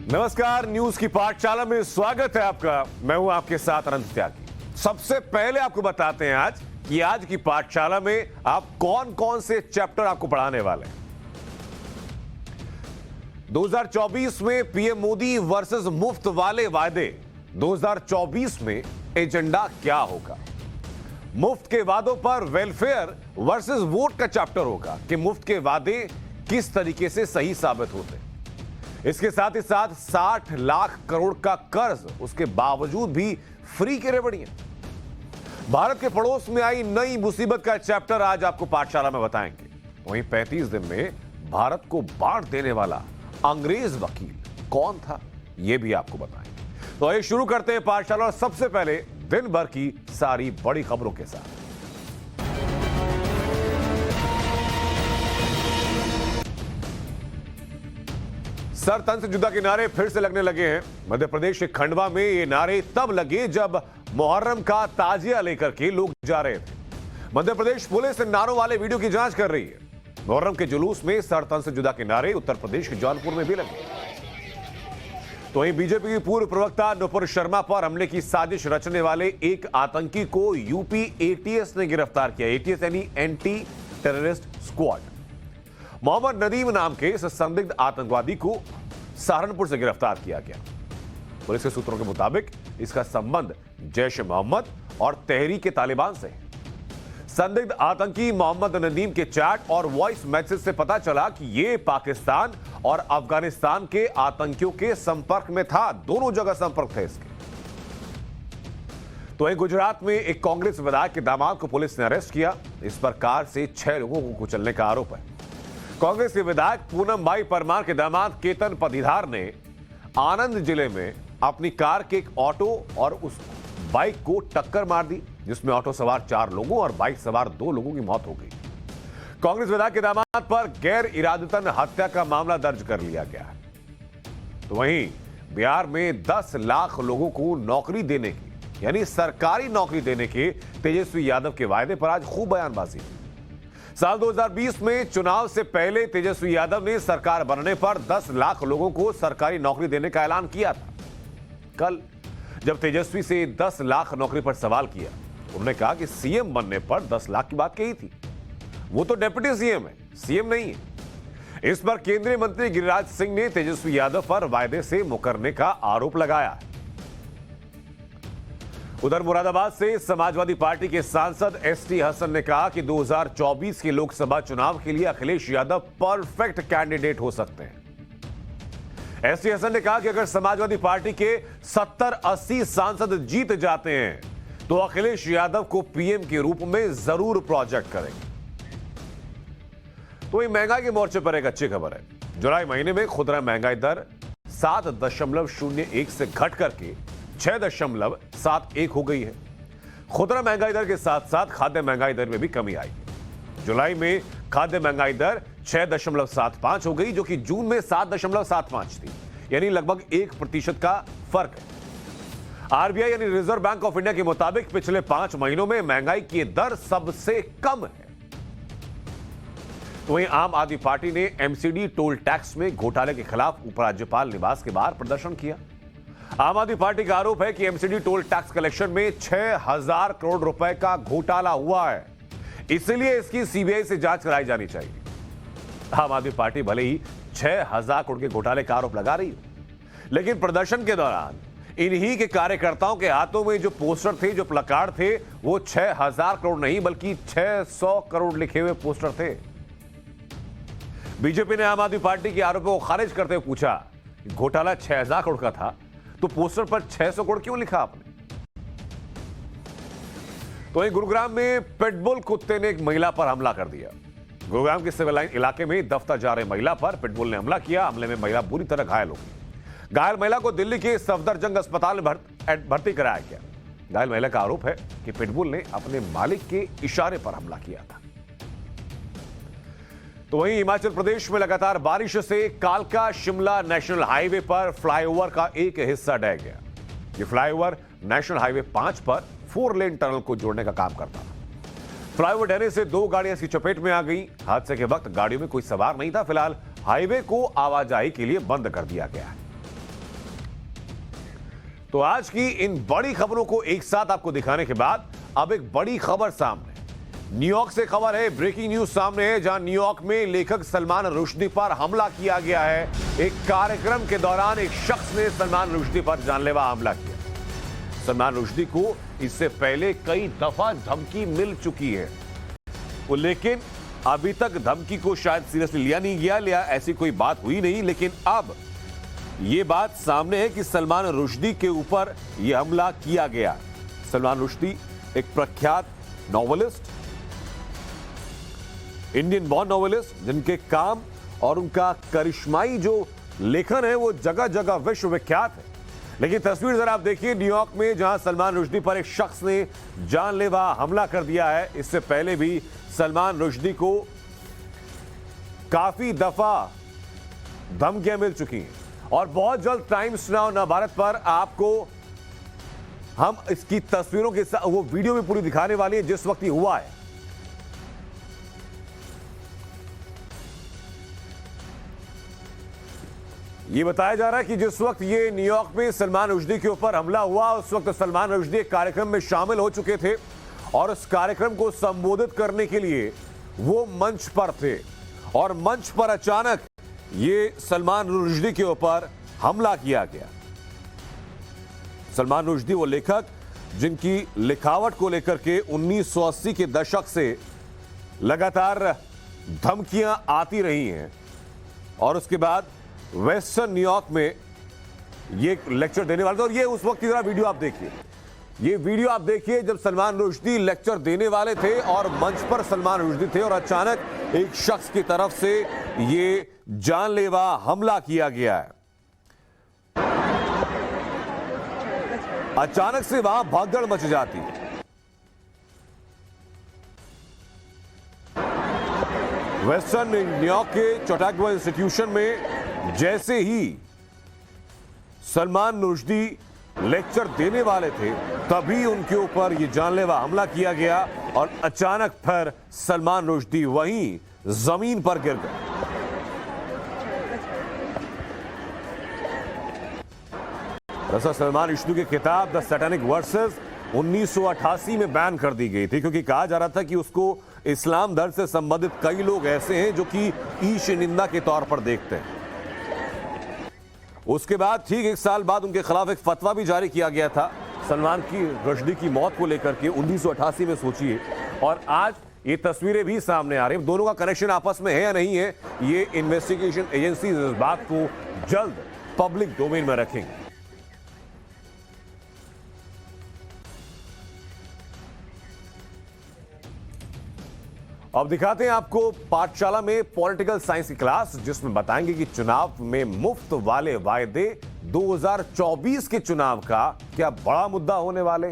नमस्कार, न्यूज की पाठशाला में स्वागत है आपका। मैं हूं आपके साथ अनंत त्यागी। सबसे पहले आपको बताते हैं आज कि आज की पाठशाला में आप कौन कौन से चैप्टर आपको पढ़ाने वाले हैं। 2024 में पीएम मोदी वर्सेस मुफ्त वाले वादे। 2024 में एजेंडा क्या होगा? मुफ्त के वादों पर वेलफेयर वर्सेस वोट का चैप्टर होगा कि मुफ्त के वादे किस तरीके से सही साबित होते हैं। इसके साथ ही साथ 60 लाख करोड़ का कर्ज, उसके बावजूद भी फ्री की रेवड़ियां। भारत के पड़ोस में आई नई मुसीबत का चैप्टर आज आपको पाठशाला में बताएंगे। वहीं 35 दिन में भारत को बांट देने वाला अंग्रेज वकील कौन था, यह भी आपको बताएंगे। तो आइए शुरू करते हैं पाठशाला, और सबसे पहले दिन भर की सारी बड़ी खबरों के साथ। सर तन से जुदा के नारे फिर से लगने लगे हैं। मध्य प्रदेश के खंडवा में ये नारे तब लगे जब मुहर्रम का ताजिया लेकर के लोग जा रहे थे। मध्य प्रदेश पुलिस इन नारों वाले वीडियो की जांच कर रही है। मुहर्रम के जुलूस में सर तन से जुदा के नारे उत्तर प्रदेश के जौनपुर में भी लगे। तो वहीं बीजेपी की पूर्व प्रवक्ता नुपुर शर्मा पर हमले की साजिश रचने वाले एक आतंकी को यूपी एटीएस ने गिरफ्तार किया। एटीएस यानी anti terrorist squad. Mohammad Nadeem नाम के इस संदिग्ध आतंकवादी को सहारनपुर से गिरफ्तार किया गया। पुलिस के सूत्रों के मुताबिक इसका संबंध जैश ए मोहम्मद और तहरीक तालिबान से है। संदिग्ध आतंकी मोहम्मद नदीम के चैट और वॉइस मैसेज से पता चला कि यह पाकिस्तान और अफगानिस्तान के आतंकियों के संपर्क में था। दोनों जगह संपर्क थे इसके। तो वहीं गुजरात में एक कांग्रेस विधायक के दामाद को पुलिस ने अरेस्ट किया। इस पर कार से 6 लोगों को कुचलने का आरोप है। कांग्रेस के विधायक पूनम भाई परमार के दामाद केतन पदीधार ने आनंद जिले में अपनी कार के एक ऑटो और उस बाइक को टक्कर मार दी, जिसमें ऑटो सवार 4 लोगों और बाइक सवार 2 लोगों की मौत हो गई। कांग्रेस विधायक के दामाद पर गैर इरादतन हत्या का मामला दर्ज कर लिया गया है। तो वहीं बिहार में 10 लाख लोगों को नौकरी देने की, यानी सरकारी नौकरी देने के तेजस्वी यादव के वायदे पर आज खूब बयानबाजी हुई। साल 2020 में चुनाव से पहले तेजस्वी यादव ने सरकार बनने पर 10 लाख लोगों को सरकारी नौकरी देने का ऐलान किया था। कल जब तेजस्वी से 10 लाख नौकरी पर सवाल किया, उन्होंने कहा कि सीएम बनने पर 10 लाख की बात कही थी। वो तो डिप्टी सीएम है, सीएम नहीं है। इस पर केंद्रीय मंत्री गिरिराज सिंह ने तेजस्वी यादव पर वायदे से मुकरने का आरोप लगाया। उधर मुरादाबाद से समाजवादी पार्टी के सांसद एसटी हसन ने कहा कि 2024 के लोकसभा चुनाव के लिए अखिलेश यादव परफेक्ट कैंडिडेट हो सकते हैं। एसटी हसन ने कहा कि अगर समाजवादी पार्टी के 70-80 सांसद जीत जाते हैं तो अखिलेश यादव को पीएम के रूप में जरूर प्रोजेक्ट करेंगे। तो महंगाई के मोर्चे पर एक अच्छी खबर है। जुलाई महीने में खुदरा महंगाई दर 7.01 से घट करके 6.71 हो गई है। खुदरा महंगाई दर के साथ साथ खाद्य महंगाई दर में भी कमी आई है। जुलाई में खाद्य महंगाई दर 6.75 हो गई, जो कि जून में 7.75 थी, यानी लगभग 1% का फर्क है। आरबीआई यानी रिजर्व बैंक ऑफ इंडिया के मुताबिक पिछले 5 महीनों में महंगाई की दर सबसे कम है। तो वहीं आम आदमी पार्टी ने एमसीडी टोल टैक्स में घोटाले के खिलाफ उपराज्यपाल निवास के बाहर प्रदर्शन किया। आम आदमी पार्टी का आरोप है कि एमसीडी टोल टैक्स कलेक्शन में 6000 करोड़ रुपए का घोटाला हुआ है, इसलिए इसकी सीबीआई से जांच कराई जानी चाहिए। आम आदमी पार्टी भले ही 6000 करोड़ के घोटाले का आरोप लगा रही है, लेकिन प्रदर्शन के दौरान इन्हीं के कार्यकर्ताओं के हाथों में जो पोस्टर थे, जो प्लकार्ड थे, वो 6000 करोड़ नहीं बल्कि 600 करोड़ लिखे हुए पोस्टर थे। बीजेपी ने आम आदमी पार्टी के आरोपों को खारिज करते हुए पूछा, घोटाला 6000 करोड़ का था तो पोस्टर पर 600 करोड़ क्यों लिखा आपने? तो वहीं गुरुग्राम में पिटबुल कुत्ते ने एक महिला पर हमला कर दिया। गुरुग्राम के सिविल लाइन इलाके में दफ्तर जा रही महिला पर पिटबुल ने हमला किया। हमले में महिला बुरी तरह घायल हो गई। घायल महिला को दिल्ली के सफदरजंग अस्पताल में भर्ती कराया गया। घायल महिला का आरोप है कि पिटबुल ने अपने मालिक के इशारे पर हमला किया था। तो वहीं हिमाचल प्रदेश में लगातार बारिश से कालका शिमला नेशनल हाईवे पर फ्लाईओवर का एक हिस्सा ढह गया। ये फ्लाईओवर नेशनल हाईवे 5 पर 4 लेन टनल को जोड़ने का काम करता था। फ्लाईओवर ढहने से 2 गाड़ियां इसकी चपेट में आ गई। हादसे के वक्त गाड़ियों में कोई सवार नहीं था। फिलहाल हाईवे को आवाजाही के लिए बंद कर दिया गया है। तो आज की इन बड़ी खबरों को एक साथ आपको दिखाने के बाद अब एक बड़ी खबर सामने। न्यूयॉर्क से खबर है, ब्रेकिंग न्यूज सामने है, जहां न्यूयॉर्क में लेखक सलमान रुश्दी पर हमला किया गया है। एक कार्यक्रम के दौरान एक शख्स ने सलमान रुश्दी पर जानलेवा हमला किया। सलमान रुश्दी को इससे पहले कई दफा धमकी मिल चुकी है, लेकिन अभी तक धमकी को शायद सीरियसली लिया नहीं गया, ऐसी कोई बात हुई नहीं। लेकिन अब यह बात सामने है कि सलमान रुश्दी के ऊपर यह हमला किया गया। सलमान रुश्दी एक प्रख्यात नॉवेलिस्ट, इंडियन बॉर्न नॉवेलिस्ट, जिनके काम और उनका करिश्माई जो लेखन है वो जगह जगह विश्वविख्यात है। लेकिन तस्वीर जरा आप देखिए न्यूयॉर्क में, जहां सलमान रुश्दी पर एक शख्स ने जानलेवा हमला कर दिया है। इससे पहले भी सलमान रुश्दी को काफी दफा धमकियां मिल चुकी हैं और बहुत जल्द टाइम्स नाउ नवभारत पर आपको हम इसकी तस्वीरों के साथ वो वीडियो भी पूरी दिखाने वाली है जिस वक्त ये हुआ है। ये बताया जा रहा है कि जिस वक्त ये न्यूयॉर्क में सलमान रुश्दी के ऊपर हमला हुआ, उस वक्त सलमान रुश्दी एक कार्यक्रम में शामिल हो चुके थे और उस कार्यक्रम को संबोधित करने के लिए वो मंच पर थे और मंच पर अचानक ये सलमान रुश्दी के ऊपर हमला किया गया। सलमान रुश्दी वो लेखक जिनकी लिखावट को लेकर के 1980 के दशक से लगातार धमकियां आती रही हैं और उसके बाद वेस्टर्न न्यूयॉर्क में ये लेक्चर देने वाले थे। और ये उस वक्त की जरा वीडियो आप देखिए, ये वीडियो आप देखिए जब सलमान रुश्दी लेक्चर देने वाले थे और मंच पर सलमान रुश्दी थे और अचानक एक शख्स की तरफ से ये जानलेवा हमला किया गया है। अचानक से वहां भगदड़ मच जाती है। वेस्टर्न न्यूयॉर्क के चौटाग्वा इंस्टीट्यूशन में जैसे ही सलमान रुश्दी लेक्चर देने वाले थे तभी उनके ऊपर यह जानलेवा हमला किया गया और अचानक फिर सलमान रुश्दी वहीं जमीन पर गिर गए। दरअसल सलमान रुश्दी की किताब द सैटेनिक वर्सेस 1988 में बैन कर दी गई थी क्योंकि कहा जा रहा था कि उसको इस्लाम धर्म से संबंधित कई लोग ऐसे हैं जो कि ईश निंदा के तौर पर देखते हैं। उसके बाद ठीक एक साल बाद उनके खिलाफ एक फतवा भी जारी किया गया था सलमान की रुश्दी की मौत को लेकर के 1988 में, सोचिए। और आज ये तस्वीरें भी सामने आ रही हैं। दोनों का कनेक्शन आपस में है या नहीं है, ये इन्वेस्टिगेशन एजेंसी इस बात को जल्द पब्लिक डोमेन में रखेंगे। अब दिखाते हैं आपको पाठशाला में पॉलिटिकल साइंस की क्लास, जिसमें बताएंगे कि चुनाव में मुफ्त वाले वायदे 2024 के चुनाव का क्या बड़ा मुद्दा होने वाले।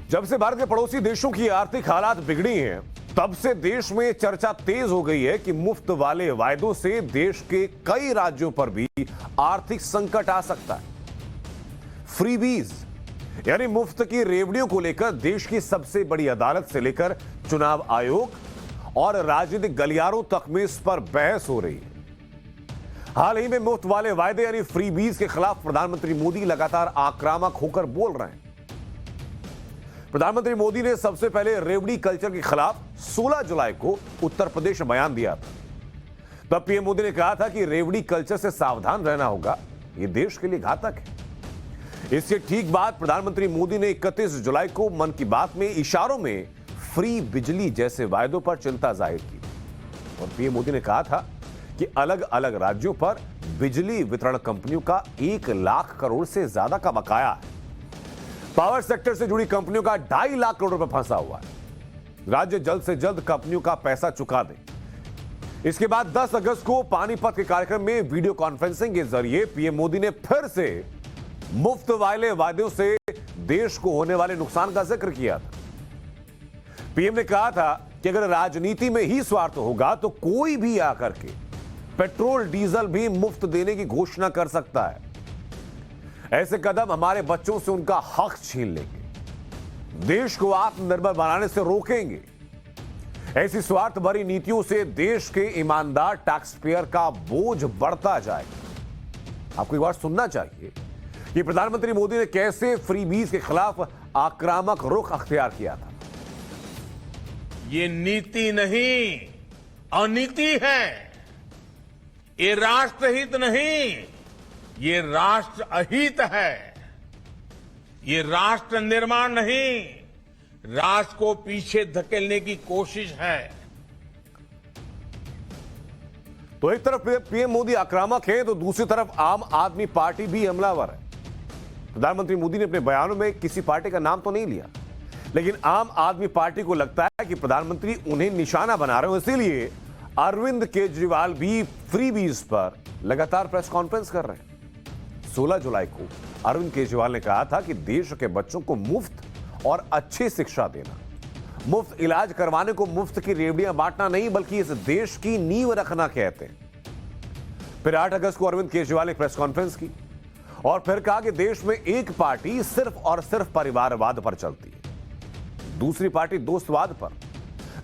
जब से भारत के पड़ोसी देशों की आर्थिक हालात बिगड़ी हैं, तब से देश में चर्चा तेज हो गई है कि मुफ्त वाले वायदों से देश के कई राज्यों पर भी आर्थिक संकट आ सकता है। फ्रीबीज यानी मुफ्त की रेवड़ियों को लेकर देश की सबसे बड़ी अदालत से लेकर चुनाव आयोग और राजनीतिक गलियारों तक में इस पर बहस हो रही है। हाल ही में मुफ्त वाले वायदे यानी फ्रीबीज के खिलाफ प्रधानमंत्री मोदी लगातार आक्रामक होकर बोल रहे हैं। प्रधानमंत्री मोदी ने सबसे पहले रेवड़ी कल्चर के खिलाफ 16 जुलाई को उत्तर प्रदेश में बयान दिया था। तब पीएम मोदी ने कहा था कि रेवड़ी कल्चर से सावधान रहना होगा, यह देश के लिए घातक है। इससे ठीक बाद प्रधानमंत्री मोदी ने 31 जुलाई को मन की बात में इशारों में फ्री बिजली जैसे वायदों पर चिंता जाहिर की और पीएम मोदी ने कहा था कि अलग अलग राज्यों पर बिजली वितरण कंपनियों का 1 लाख करोड़ से ज्यादा का बकाया है। पावर सेक्टर से जुड़ी कंपनियों का 2.5 लाख करोड़ रुपए फंसा हुआ है। राज्य जल्द से जल्द कंपनियों का पैसा चुका दे। इसके बाद 10 अगस्त को पानीपत के कार्यक्रम में वीडियो कॉन्फ्रेंसिंग के जरिए पीएम मोदी ने फिर से मुफ्त वाले वायदों से देश को होने वाले नुकसान का जिक्र किया था। पीएम ने कहा था कि अगर राजनीति में ही स्वार्थ होगा तो कोई भी आकर के पेट्रोल डीजल भी मुफ्त देने की घोषणा कर सकता है। ऐसे कदम हमारे बच्चों से उनका हक छीन लेंगे, देश को आत्मनिर्भर बनाने से रोकेंगे। ऐसी स्वार्थ भरी नीतियों से देश के ईमानदार टैक्स पेयर का बोझ बढ़ता जाएगा। आपको एक बार सुनना चाहिए कि प्रधानमंत्री मोदी ने कैसे फ्रीबीज के खिलाफ आक्रामक रुख अख्तियार किया था। ये नीति नहीं, अनीति है। ये राष्ट्रहित नहीं, ये राष्ट्र अहित है। ये राष्ट्र निर्माण नहीं, राष्ट्र को पीछे धकेलने की कोशिश है। तो एक तरफ पीएम मोदी आक्रामक है तो दूसरी तरफ आम आदमी पार्टी भी हमलावर है। प्रधानमंत्री मोदी ने अपने बयानों में किसी पार्टी का नाम तो नहीं लिया, लेकिन आम आदमी पार्टी को लगता है कि प्रधानमंत्री उन्हें निशाना बना रहे हो, इसीलिए अरविंद केजरीवाल भी फ्रीबीज पर लगातार प्रेस कॉन्फ्रेंस कर रहे हैं। 16 जुलाई को अरविंद केजरीवाल ने कहा था कि देश के बच्चों को मुफ्त और अच्छी शिक्षा देना, मुफ्त इलाज करवाने को मुफ्त की रेवड़ियां बांटना नहीं बल्कि इस देश की नींव रखना कहते हैं। फिर 8 अगस्त को अरविंद केजरीवाल ने प्रेस कॉन्फ्रेंस की और फिर कहा कि देश में एक पार्टी सिर्फ और सिर्फ परिवारवाद पर चलती है, दूसरी पार्टी दोस्तवाद पर,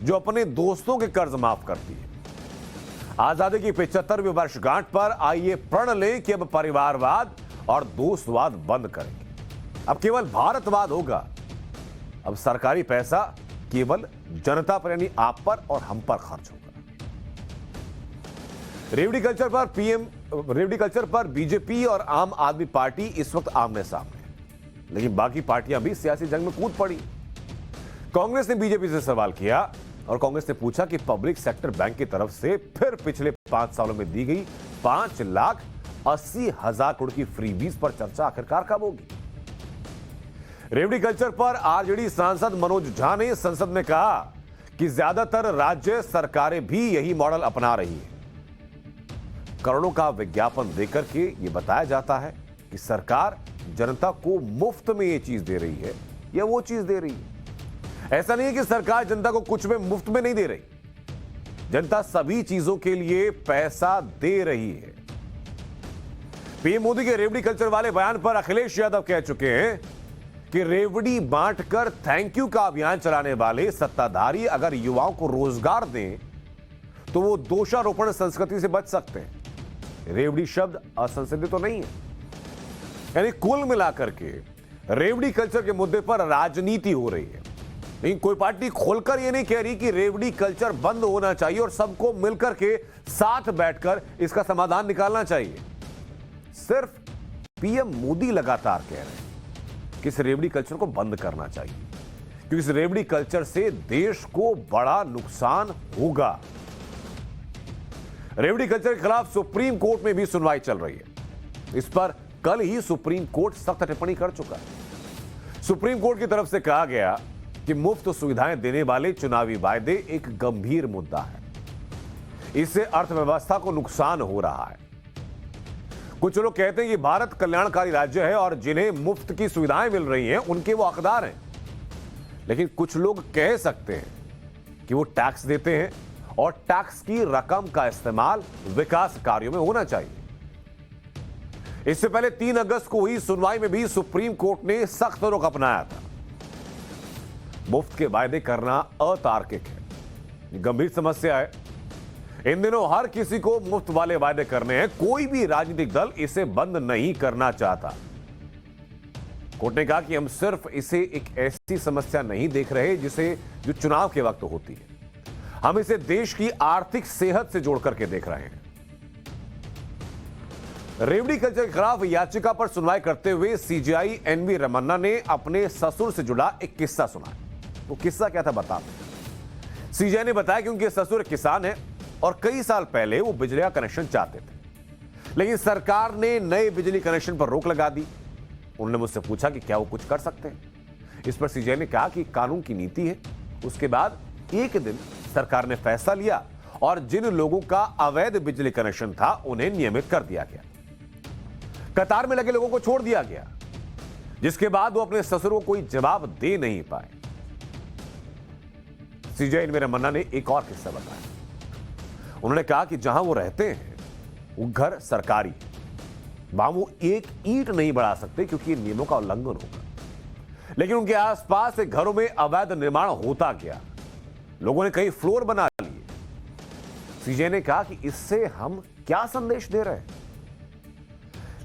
जो अपने दोस्तों के कर्ज माफ करती है। आजादी की 75वीं वर्षगांठ पर आइए प्रण लें कि अब परिवारवाद और दोस्तवाद बंद करेंगे। अब केवल भारतवाद होगा। अब सरकारी पैसा केवल जनता पर यानी आप पर और हम पर खर्च होगा। रेवड़ी कल्चर पर बीजेपी और आम आदमी पार्टी इस वक्त आमने सामने है, लेकिन बाकी पार्टियां भी सियासी जंग में कूद पड़ी। कांग्रेस ने बीजेपी से सवाल किया और कांग्रेस ने पूछा कि पब्लिक सेक्टर बैंक की तरफ से फिर पिछले 5 सालों में दी गई 5,80,000 करोड़ की फ्रीबीज पर चर्चा आखिरकार कब होगी। रेवड़ी कल्चर पर आरजेडी सांसद मनोज झा ने संसद में कहा कि ज्यादातर राज्य सरकारें भी यही मॉडल अपना रही है। करोड़ों का विज्ञापन देकर के यह बताया जाता है कि सरकार जनता को मुफ्त में यह चीज दे रही है या वो चीज दे रही है। ऐसा नहीं है कि सरकार जनता को कुछ में मुफ्त में नहीं दे रही, जनता सभी चीजों के लिए पैसा दे रही है। पीएम मोदी के रेवड़ी कल्चर वाले बयान पर अखिलेश यादव कह चुके हैं कि रेवड़ी बांटकर थैंक यू का अभियान चलाने वाले सत्ताधारी अगर युवाओं को रोजगार दें तो वो दोषारोपण संस्कृति से बच सकते हैं। रेवड़ी शब्द असंसदीय तो नहीं है। यानी कुल मिलाकर के रेवड़ी कल्चर के मुद्दे पर राजनीति हो रही है, लेकिन कोई पार्टी खोलकर यह नहीं कह रही कि रेवड़ी कल्चर बंद होना चाहिए और सबको मिलकर के साथ बैठकर इसका समाधान निकालना चाहिए। सिर्फ पीएम मोदी लगातार कह रहे हैं कि इस रेवड़ी कल्चर को बंद करना चाहिए, क्योंकि इस रेवड़ी कल्चर से देश को बड़ा नुकसान होगा। रेवड़ी कल्चर के खिलाफ सुप्रीम कोर्ट में भी सुनवाई चल रही है। इस पर कल ही सुप्रीम कोर्ट सख्त टिप्पणी कर चुका है। सुप्रीम कोर्ट की तरफ से कहा गया कि मुफ्त सुविधाएं देने वाले चुनावी वायदे एक गंभीर मुद्दा है, इससे अर्थव्यवस्था को नुकसान हो रहा है। कुछ लोग कहते हैं कि भारत कल्याणकारी राज्य है और जिन्हें मुफ्त की सुविधाएं मिल रही हैं उनके वो हकदार हैं, लेकिन कुछ लोग कह सकते हैं कि वो टैक्स देते हैं और टैक्स की रकम का इस्तेमाल विकास कार्यों में होना चाहिए। इससे पहले 3 अगस्त को हुई सुनवाई में भी सुप्रीम कोर्ट ने सख्त रुख अपनाया था। मुफ्त के वायदे करना अतार्किक है, गंभीर समस्या है। इन दिनों हर किसी को मुफ्त वाले वायदे करने हैं, कोई भी राजनीतिक दल इसे बंद नहीं करना चाहता। कोर्ट ने कहा कि हम सिर्फ इसे एक ऐसी समस्या नहीं देख रहे जो चुनाव के वक्त होती है, हम इसे देश की आर्थिक सेहत से जोड़ करके देख रहे हैं। रेवड़ी कल्चर के खिलाफ याचिका पर सुनवाई करते हुए सीजेआई एनवी रमन्ना ने अपने ससुर से जुड़ा एक किस्सा सुनाया। वो किस्सा क्या था बताते। सीजेआई ने बताया कि उनके ससुर एक किसान है और कई साल पहले वो बिजली का कनेक्शन चाहते थे, लेकिन सरकार ने नए बिजली कनेक्शन पर रोक लगा दी। उन्होंने मुझसे पूछा कि क्या वो कुछ कर सकते हैं। इस पर सीजेआई ने कहा कि कानून की नीति है। उसके बाद एक दिन सरकार ने फैसला लिया और जिन लोगों का अवैध बिजली कनेक्शन था उन्हें नियमित कर दिया गया। कतार में लगे लोगों को छोड़ दिया गया, जिसके बाद वो अपने ससुर को कोई जवाब दे नहीं पाए। सीजेआई एनवी रमन्ना ने एक और किस्सा बताया। उन्होंने कहा कि जहां वो रहते हैं वो घर सरकारी, वहां वो एक ईंट नहीं बढ़ा सकते क्योंकि नियमों का उल्लंघन होगा, लेकिन उनके आसपास घरों में अवैध निर्माण होता गया। लोगों ने कई फ्लोर बना लिए। सीजे ने कहा कि इससे हम क्या संदेश दे रहे हैं।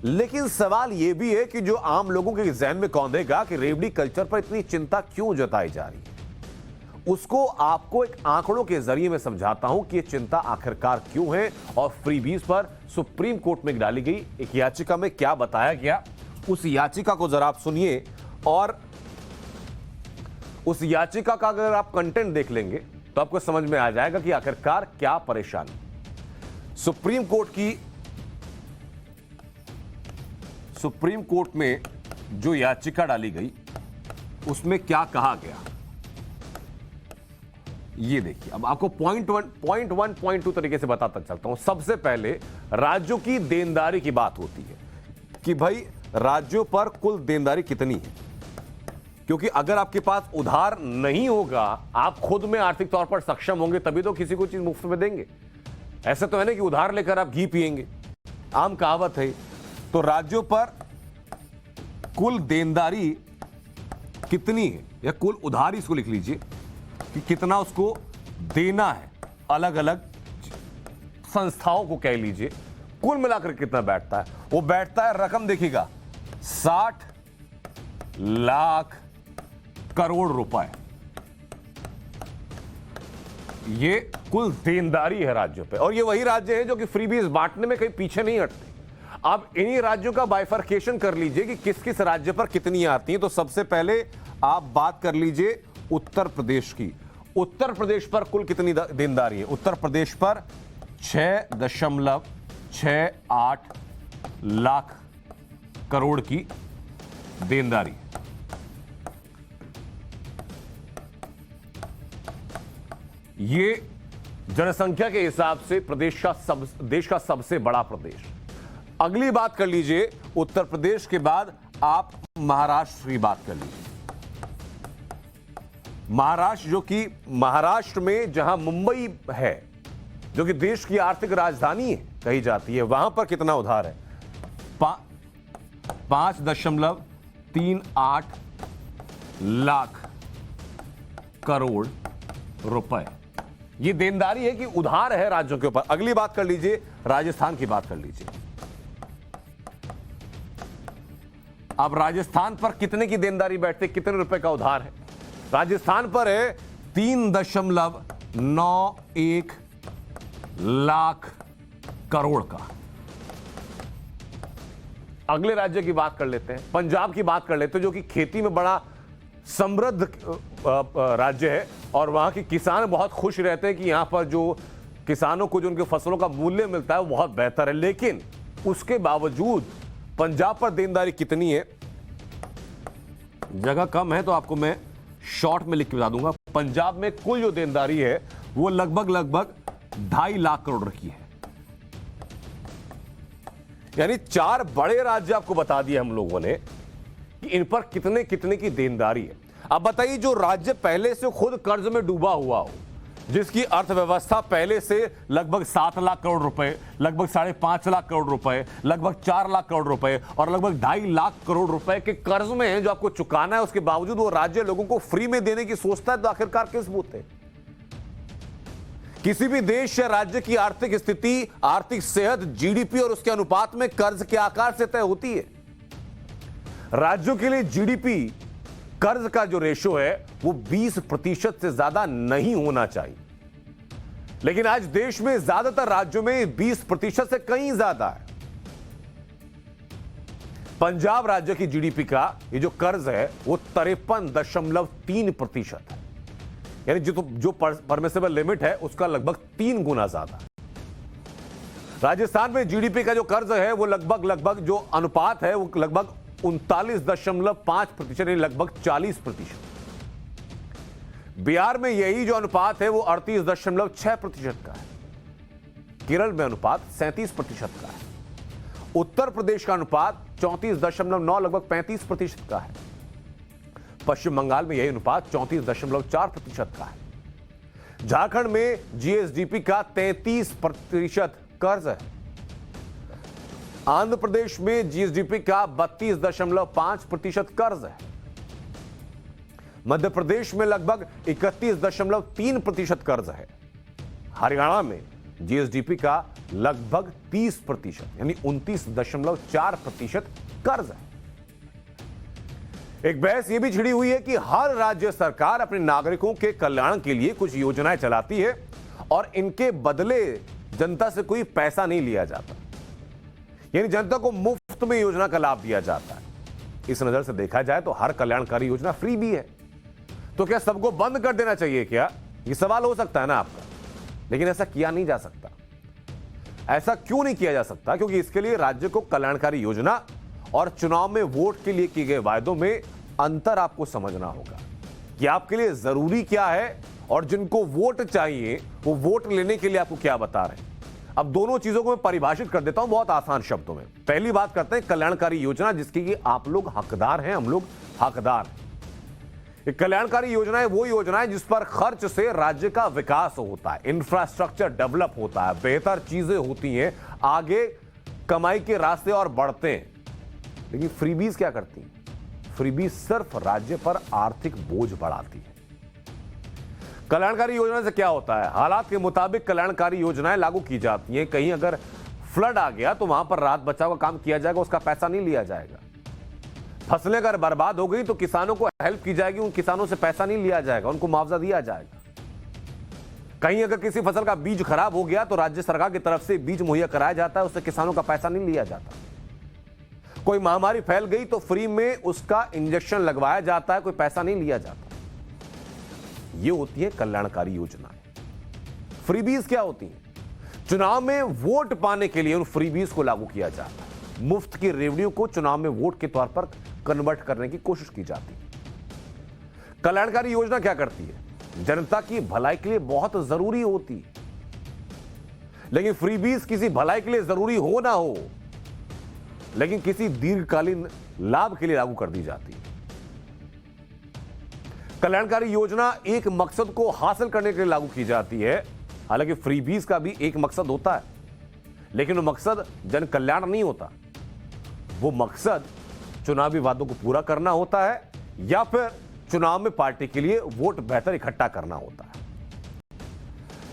लेकिन सवाल यह भी है कि जो आम लोगों के जहन में कौंधेगा कि रेवड़ी कल्चर पर इतनी चिंता क्यों जताई जा रही है, उसको आपको एक आंकड़ों के जरिए मैं समझाता हूं कि यह चिंता आखिरकार क्यों है और फ्रीबीज पर सुप्रीम कोर्ट में डाली गई एक याचिका में क्या बताया गया। उस याचिका को जरा आप सुनिए और उस याचिका का अगर आप कंटेंट देख लेंगे तो आपको समझ में आ जाएगा कि आखिरकार क्या परेशानी। सुप्रीम कोर्ट में जो याचिका डाली गई उसमें क्या कहा गया, ये देखिए। अब आपको पॉइंट 1.2 तरीके से बताता चलता हूं। सबसे पहले राज्यों की देनदारी की बात होती है कि भाई राज्यों पर कुल देनदारी कितनी है, क्योंकि अगर आपके पास उधार नहीं होगा, आप खुद में आर्थिक तौर पर सक्षम होंगे तभी तो किसी को चीज मुफ्त में देंगे। ऐसा तो है ना कि उधार लेकर आप घी पिएंगे, आम कहावत है। तो राज्यों पर कुल देनदारी कितनी है या कुल उधार, इसको लिख लीजिए कि कितना उसको देना है अलग अलग संस्थाओं को, कह लीजिए कुल मिलाकर कितना बैठता है। वो बैठता है, रकम देखिएगा, 60 लाख करोड़ रुपए। ये कुल देनदारी है राज्यों पे, और ये वही राज्य हैं जो कि फ्रीबीज बांटने में कहीं पीछे नहीं हटते। अब इन्हीं राज्यों का बाइफर्केशन कर लीजिए कि किस किस राज्य पर कितनी आती है। तो सबसे पहले आप बात कर लीजिए उत्तर प्रदेश की। उत्तर प्रदेश पर कुल कितनी देनदारी है? उत्तर प्रदेश पर 6.68 लाख करोड़ की देनदारी। ये जनसंख्या के हिसाब से देश का सबसे बड़ा प्रदेश। अगली बात कर लीजिए, उत्तर प्रदेश के बाद आप महाराष्ट्र की बात कर लीजिए। महाराष्ट्र, जो कि महाराष्ट्र में जहां मुंबई है, जो कि देश की आर्थिक राजधानी कही जाती है, वहां पर कितना उधार है? 5.38 लाख करोड़ रुपए। ये देनदारी है कि उधार है राज्यों के ऊपर। अगली बात कर लीजिए, राजस्थान की बात कर लीजिए। अब राजस्थान पर कितने की देनदारी बैठती, कितने रुपए का उधार है? राजस्थान पर है 3.91 लाख करोड़ का। अगले राज्य की बात कर लेते हैं, पंजाब की बात कर लेते हैं, जो कि खेती में बड़ा समृद्ध राज्य है और वहां के किसान बहुत खुश रहते हैं कि यहां पर जो किसानों को जो उनके फसलों का मूल्य मिलता है वो बहुत बेहतर है। लेकिन उसके बावजूद पंजाब पर देनदारी कितनी है? जगह कम है तो आपको मैं शॉर्ट में लिख के बता दूंगा। पंजाब में कुल जो देनदारी है वो लगभग 2.5 लाख करोड़ की है। यानी 4 बड़े राज्य आपको बता दिए हम लोगों ने कि इन पर कितने कितने की देनदारी है। अब बताइए, जो राज्य पहले से खुद कर्ज में डूबा हुआ हो, जिसकी अर्थव्यवस्था पहले से लगभग 7 लाख करोड़ रुपए, लगभग 5.5 लाख करोड़ रुपए, लगभग 4 लाख करोड़ रुपए और लगभग 2.5 लाख करोड़ रुपए के कर्ज में है जो आपको चुकाना है, उसके बावजूद वो राज्य लोगों को फ्री में देने की सोचता है, तो आखिरकार किस बूते? किसी भी देश या राज्य की आर्थिक स्थिति, आर्थिक सेहत, जीडीपी और उसके अनुपात में कर्ज के आकार से तय होती है। राज्यों के लिए जीडीपी कर्ज का जो रेशो है वो 20% से ज्यादा नहीं होना चाहिए, लेकिन आज देश में ज्यादातर राज्यों में 20% से कहीं ज्यादा है। पंजाब राज्य की जीडीपी का ये जो कर्ज है वो 53.3% है, यानी जो परमिसिबल लिमिट है उसका लगभग 3 गुना ज्यादा। राजस्थान में जीडीपी का जो कर्ज है वो लगभग जो अनुपात है वो लगभग 39.5%, यानी लगभग 40%। बिहार में यही जो अनुपात है वो 38.6% का है। केरल में अनुपात 37% का है। उत्तर प्रदेश का अनुपात 34.9, लगभग 35% का है। पश्चिम बंगाल में यही अनुपात 34.4% का है। झारखंड में जीएसडीपी का 33% कर्ज है। आंध्र प्रदेश में जीएसडीपी का 32.5% कर्ज है। मध्य प्रदेश में लगभग 31.3% कर्ज है। हरियाणा में जीएसडीपी का लगभग 30% यानी 29.4% कर्ज है। एक बहस यह भी छिड़ी हुई है कि हर राज्य सरकार अपने नागरिकों के कल्याण के लिए कुछ योजनाएं चलाती है और इनके बदले जनता से कोई पैसा नहीं लिया जाता, यानी जनता को मुफ्त में योजना का लाभ दिया जाता है। इस नजर से देखा जाए तो हर कल्याणकारी योजना फ्री भी है, तो क्या सबको बंद कर देना चाहिए क्या? यह सवाल हो सकता है ना आपका, लेकिन ऐसा किया नहीं जा सकता। ऐसा क्यों नहीं किया जा सकता? क्योंकि इसके लिए राज्य को कल्याणकारी योजना और चुनाव में वोट के लिए किए गए वायदों में अंतर आपको समझना होगा कि आपके लिए जरूरी क्या है और जिनको वोट चाहिए वो वोट लेने के लिए आपको क्या बता रहे हैं। अब दोनों चीजों को मैं परिभाषित कर देता हूं बहुत आसान शब्दों में। पहली बात करते हैं कल्याणकारी योजना, जिसकी कि आप लोग हकदार हैं, हम लोग हकदार हैं। ये कल्याणकारी योजनाएं वो योजनाएं जिस पर खर्च से राज्य का विकास होता है, इंफ्रास्ट्रक्चर डेवलप होता है, बेहतर चीजें होती हैं, आगे कमाई के रास्ते और बढ़ते हैं। लेकिन फ्रीबीज क्या करती हैं? फ्रीबीज सिर्फ राज्य पर आर्थिक बोझ बढ़ाती है। कल्याणकारी योजना से क्या होता है? हालात के मुताबिक कल्याणकारी योजनाएं लागू की जाती हैं। कहीं अगर फ्लड आ गया तो वहां पर राहत बचाव का काम किया जाएगा, उसका पैसा नहीं लिया जाएगा। फसलें अगर बर्बाद हो गई तो किसानों को हेल्प की जाएगी, उन किसानों से पैसा नहीं लिया जाएगा, उनको मुआवजा दिया जाएगा। कहीं अगर किसी फसल का बीज खराब हो गया तो राज्य सरकार की तरफ से बीज मुहैया कराया जाता है, उससे किसानों का पैसा नहीं लिया जाता। कोई महामारी फैल गई तो फ्री में उसका इंजेक्शन लगवाया जाता है, कोई पैसा नहीं लिया जाता। ये होती है कल्याणकारी योजनाएं। फ्रीबीज क्या होती हैं? चुनाव में वोट पाने के लिए उन फ्रीबीज को लागू किया जाता है। मुफ्त की रेवन्यू को चुनाव में वोट के तौर पर कन्वर्ट करने की कोशिश की जाती है। कल्याणकारी योजना क्या करती है? जनता की भलाई के लिए बहुत जरूरी होती है, लेकिन फ्रीबीज किसी भलाई के लिए जरूरी हो ना हो, लेकिन किसी दीर्घकालीन लाभ के लिए लागू कर दी जाती है। कल्याणकारी योजना एक मकसद को हासिल करने के लिए लागू की जाती है। हालांकि फ्रीबीज का भी एक मकसद होता है, लेकिन वो मकसद जन कल्याण नहीं होता। वो मकसद चुनावी वादों को पूरा करना होता है या फिर चुनाव में पार्टी के लिए वोट बेहतर इकट्ठा करना होता है।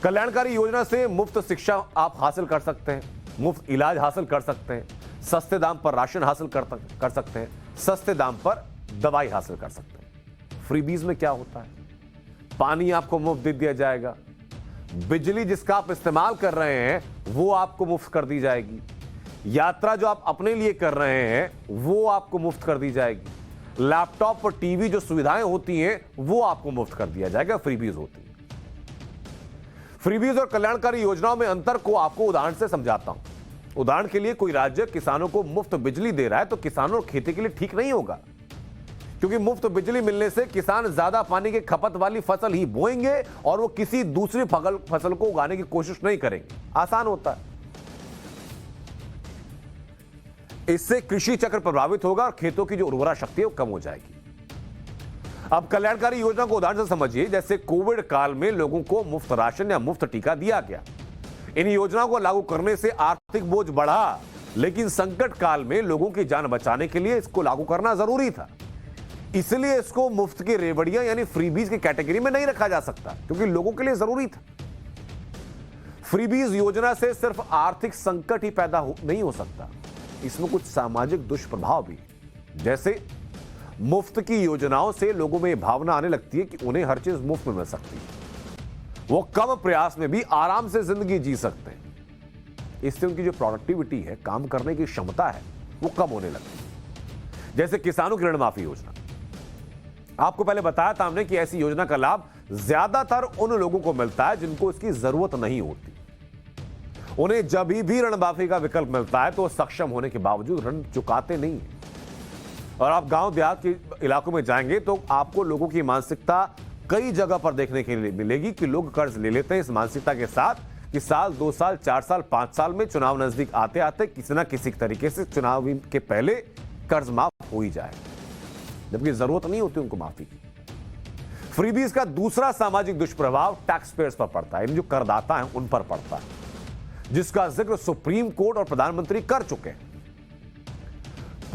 कल्याणकारी योजना से मुफ्त शिक्षा आप हासिल कर सकते हैं, मुफ्त इलाज हासिल कर सकते हैं, सस्ते दाम पर राशन हासिल कर सकते हैं, सस्ते दाम पर दवाई हासिल कर सकते हैं। फ्रीबीज में क्या होता है? पानी आपको मुफ्त दे दिया जाएगा, बिजली जिसका आप इस्तेमाल कर रहे हैं वो आपको मुफ्त कर दी जाएगी, यात्रा जो आप अपने लिए कर रहे हैं वो आपको मुफ्त कर दी जाएगी, लैपटॉप और टीवी जो सुविधाएं होती हैं वो आपको मुफ्त कर दिया जाएगा। फ्रीबीज होती है। फ्रीबीज और कल्याणकारी योजनाओं में अंतर को आपको उदाहरण से समझाता हूं। उदाहरण के लिए, कोई राज्य किसानों को मुफ्त बिजली दे रहा है तो किसानों और खेती के लिए ठीक नहीं होगा, क्योंकि मुफ्त बिजली मिलने से किसान ज्यादा पानी की खपत वाली फसल ही बोएंगे और वो किसी दूसरी फसल को उगाने की कोशिश नहीं करेंगे। आसान होता है। इससे कृषि चक्र प्रभावित होगा और खेतों की जो उर्वरा शक्ति है वो कम हो जाएगी। अब कल्याणकारी योजना को उदाहरण से समझिए। जैसे कोविड काल में लोगों को मुफ्त राशन या मुफ्त टीका दिया गया। इन योजनाओं को लागू करने से आर्थिक बोझ बढ़ा, लेकिन संकट काल में लोगों की जान बचाने के लिए इसको लागू करना जरूरी था। इसलिए इसको मुफ्त की रेवड़ियां यानी फ्रीबीज की कैटेगरी में नहीं रखा जा सकता, क्योंकि लोगों के लिए जरूरी था। फ्रीबीज योजना से सिर्फ आर्थिक संकट ही पैदा नहीं हो सकता, इसमें कुछ सामाजिक दुष्प्रभाव भी। जैसे मुफ्त की योजनाओं से लोगों में यह भावना आने लगती है कि उन्हें हर चीज मुफ्त में मिल सकती है, वो कम प्रयास में भी आराम से जिंदगी जी सकते हैं। इससे उनकी जो प्रोडक्टिविटी है, काम करने की क्षमता है, वो कम होने लगती है। जैसे किसानों की ऋण माफी योजना, आपको पहले बताया था हमने कि ऐसी योजना का लाभ ज्यादातर उन लोगों को मिलता है जिनको इसकी जरूरत नहीं होती। उन्हें जब भी ऋण माफी का विकल्प मिलता है तो वो सक्षम होने के बावजूद ऋण चुकाते नहीं है। और आप गांव देहात के इलाकों में जाएंगे तो आपको लोगों की मानसिकता कई जगह पर देखने के लिए मिलेगी कि लोग कर्ज ले लेते हैं इस मानसिकता के साथ कि साल, 2 साल, 4 साल, 5 साल में चुनाव नजदीक आते आते किसी ना किसी तरीके से चुनाव के पहले कर्ज माफ हो ही जाए, जबकि जरूरत नहीं होती उनको माफी की। फ्रीबीज का दूसरा सामाजिक दुष्प्रभाव टैक्स पेयर्स पर पड़ता है, जो करदाता हैं उन पर पड़ता है, जिसका जिक्र सुप्रीम कोर्ट और प्रधानमंत्री कर चुके हैं।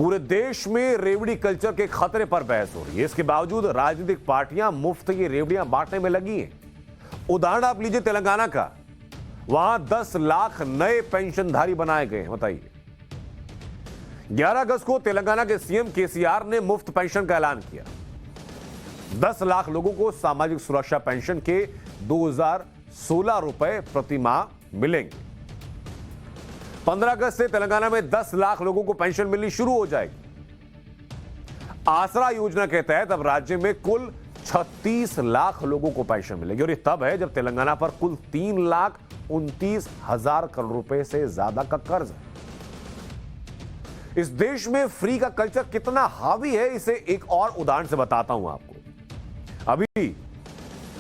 पूरे देश में रेवड़ी कल्चर के खतरे पर बहस हो रही है। इसके बावजूद राजनीतिक पार्टियां मुफ्त ये रेवड़ियां बांटने में लगी हैं। उदाहरण आप लीजिए तेलंगाना का, वहां 10 लाख नए पेंशनधारी बनाए गए हैं। बताइए, 11 अगस्त को तेलंगाना के सीएम केसीआर ने मुफ्त पेंशन का ऐलान किया। 10 लाख लोगों को सामाजिक सुरक्षा पेंशन के 2016 रुपए प्रति माह मिलेंगे। 15 अगस्त से तेलंगाना में 10 लाख लोगों को पेंशन मिलनी शुरू हो जाएगी। आसरा योजना के तहत अब राज्य में कुल 36 लाख लोगों को पेंशन मिलेगी और ये तब है जब तेलंगाना पर कुल 3,29,000 करोड़ रुपए से ज्यादा का कर्ज है। इस देश में फ्री का कल्चर कितना हावी है, इसे एक और उदाहरण से बताता हूं आपको। अभी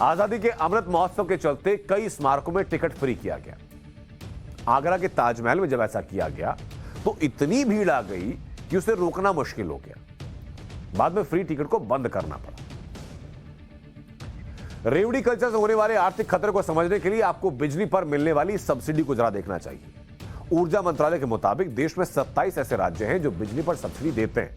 आजादी के अमृत महोत्सव के चलते कई स्मारकों में टिकट फ्री किया गया। आगरा के ताजमहल में जब ऐसा किया गया तो इतनी भीड़ आ गई कि उसे रोकना मुश्किल हो गया। बाद में फ्री टिकट को बंद करना पड़ा। रेवड़ी कल्चर से होने वाले आर्थिक खतरे को समझने के लिए आपको बिजली पर मिलने वाली सब्सिडी को जरा देखना चाहिए। ऊर्जा मंत्रालय के मुताबिक देश में 27 ऐसे राज्य हैं जो बिजली पर सब्सिडी देते हैं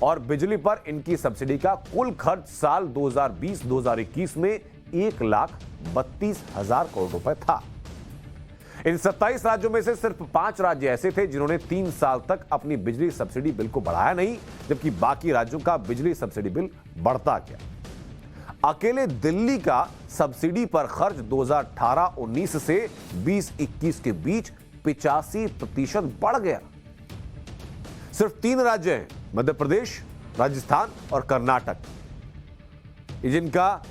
और बिजली पर इनकी सब्सिडी का कुल खर्च साल 2020-2021 में 1,32,000 करोड़ रुपए था। इन 27 राज्यों में से सिर्फ 5 राज्य ऐसे थे जिन्होंने 3 साल तक अपनी बिजली सब्सिडी बिल को बढ़ाया नहीं, जबकि बाकी राज्यों का बिजली सब्सिडी बिल बढ़ता गया। अकेले दिल्ली का सब्सिडी पर खर्च 2018-19 से 2021 के बीच 85% बढ़ गया। सिर्फ 3 राज्य हैं, मध्य प्रदेश, राजस्थान और कर्नाटक, जिनका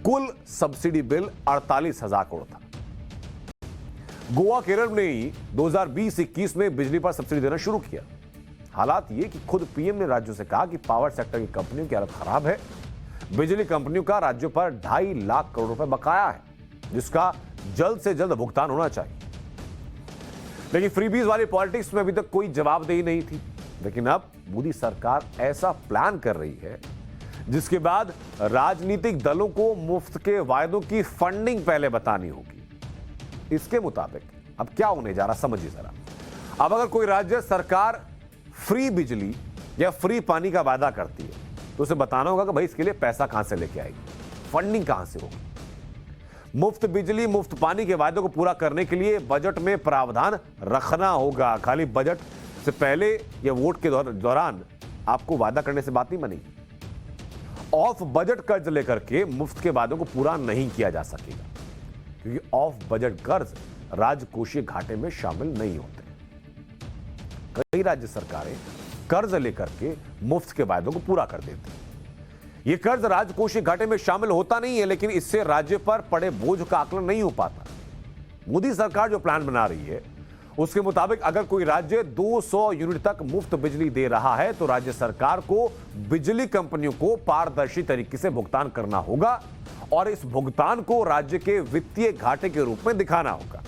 कुल सब्सिडी बिल 48,000 करोड़ था। गोवा, केरल ने ही 2020-21 में बिजली पर सब्सिडी देना शुरू किया। हालात ये कि खुद पीएम ने राज्यों से कहा कि पावर सेक्टर की कंपनियों की हालत खराब है। बिजली कंपनियों का राज्यों पर 2.5 लाख करोड़ रुपए बकाया है, जिसका जल्द से जल्द भुगतान होना चाहिए। लेकिन फ्रीबीज वाली पॉलिटिक्स में अभी तक कोई जवाबदेही नहीं थी। लेकिन अब मोदी सरकार ऐसा प्लान कर रही है जिसके बाद राजनीतिक दलों को मुफ्त के वायदों की फंडिंग पहले बतानी होगी। इसके मुताबिक अब क्या होने जा रहा, समझिए जरा। अब अगर कोई राज्य सरकार फ्री बिजली या फ्री पानी का वादा करती है तो उसे बताना होगा कि भाई इसके लिए पैसा कहां से लेके आएगी, फंडिंग कहां से होगी। मुफ्त बिजली, मुफ्त पानी के वादों को पूरा करने के लिए बजट में प्रावधान रखना होगा। खाली बजट से पहले या वोट के दौरान आपको वादा करने से बात नहीं बनेगी। ऑफ बजट कर्ज लेकर के मुफ्त के वादों को पूरा नहीं किया जा सकेगा, क्योंकि ऑफ बजट कर्ज राजकोषीय घाटे में शामिल नहीं होते। कई राज्य सरकारें कर्ज लेकर के मुफ्त के वादों को पूरा कर देती हैं। यह कर्ज राजकोषीय घाटे में शामिल होता नहीं है, लेकिन इससे राज्य पर पड़े बोझ का आकलन नहीं हो पाता। मोदी सरकार जो प्लान बना रही है उसके मुताबिक अगर कोई राज्य 200 यूनिट तक मुफ्त बिजली दे रहा है तो राज्य सरकार को बिजली कंपनियों को पारदर्शी तरीके से भुगतान करना होगा और इस भुगतान को राज्य के वित्तीय घाटे के रूप में दिखाना होगा।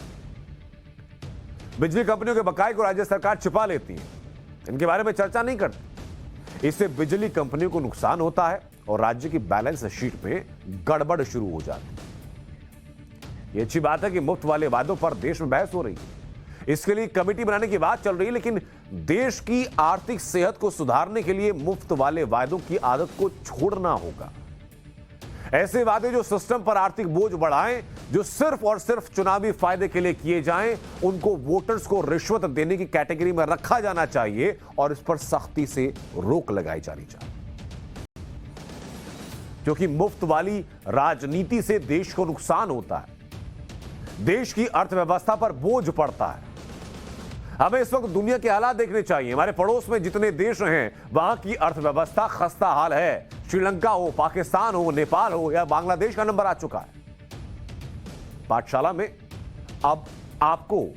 बिजली कंपनियों के बकाये को राज्य सरकार छिपा लेती है, इनके बारे में चर्चा नहीं करती। इससे बिजली कंपनियों को नुकसान होता है और राज्य की बैलेंस शीट में गड़बड़ शुरू हो जाती है। यह अच्छी बात है कि मुफ्त वाले वादों पर देश में बहस हो रही है। इसके लिए कमेटी बनाने की बात चल रही है, लेकिन देश की आर्थिक सेहत को सुधारने के लिए मुफ्त वाले वादों की आदत को छोड़ना होगा। ऐसे वादे जो सिस्टम पर आर्थिक बोझ बढ़ाएं, जो सिर्फ और सिर्फ चुनावी फायदे के लिए किए जाएं, उनको वोटर्स को रिश्वत देने की कैटेगरी में रखा जाना चाहिए और इस पर सख्ती से रोक लगाई जानी चाहिए, क्योंकि मुफ्त वाली राजनीति से देश को नुकसान होता है, देश की अर्थव्यवस्था पर बोझ पड़ता है। हमें इस वक्त दुनिया के हालात देखने चाहिए। हमारे पड़ोस में जितने देश हैं वहां की अर्थव्यवस्था खस्ता हाल है। श्रीलंका हो, पाकिस्तान हो, नेपाल हो या बांग्लादेश का नंबर आ चुका है। पाठशाला में अब आपको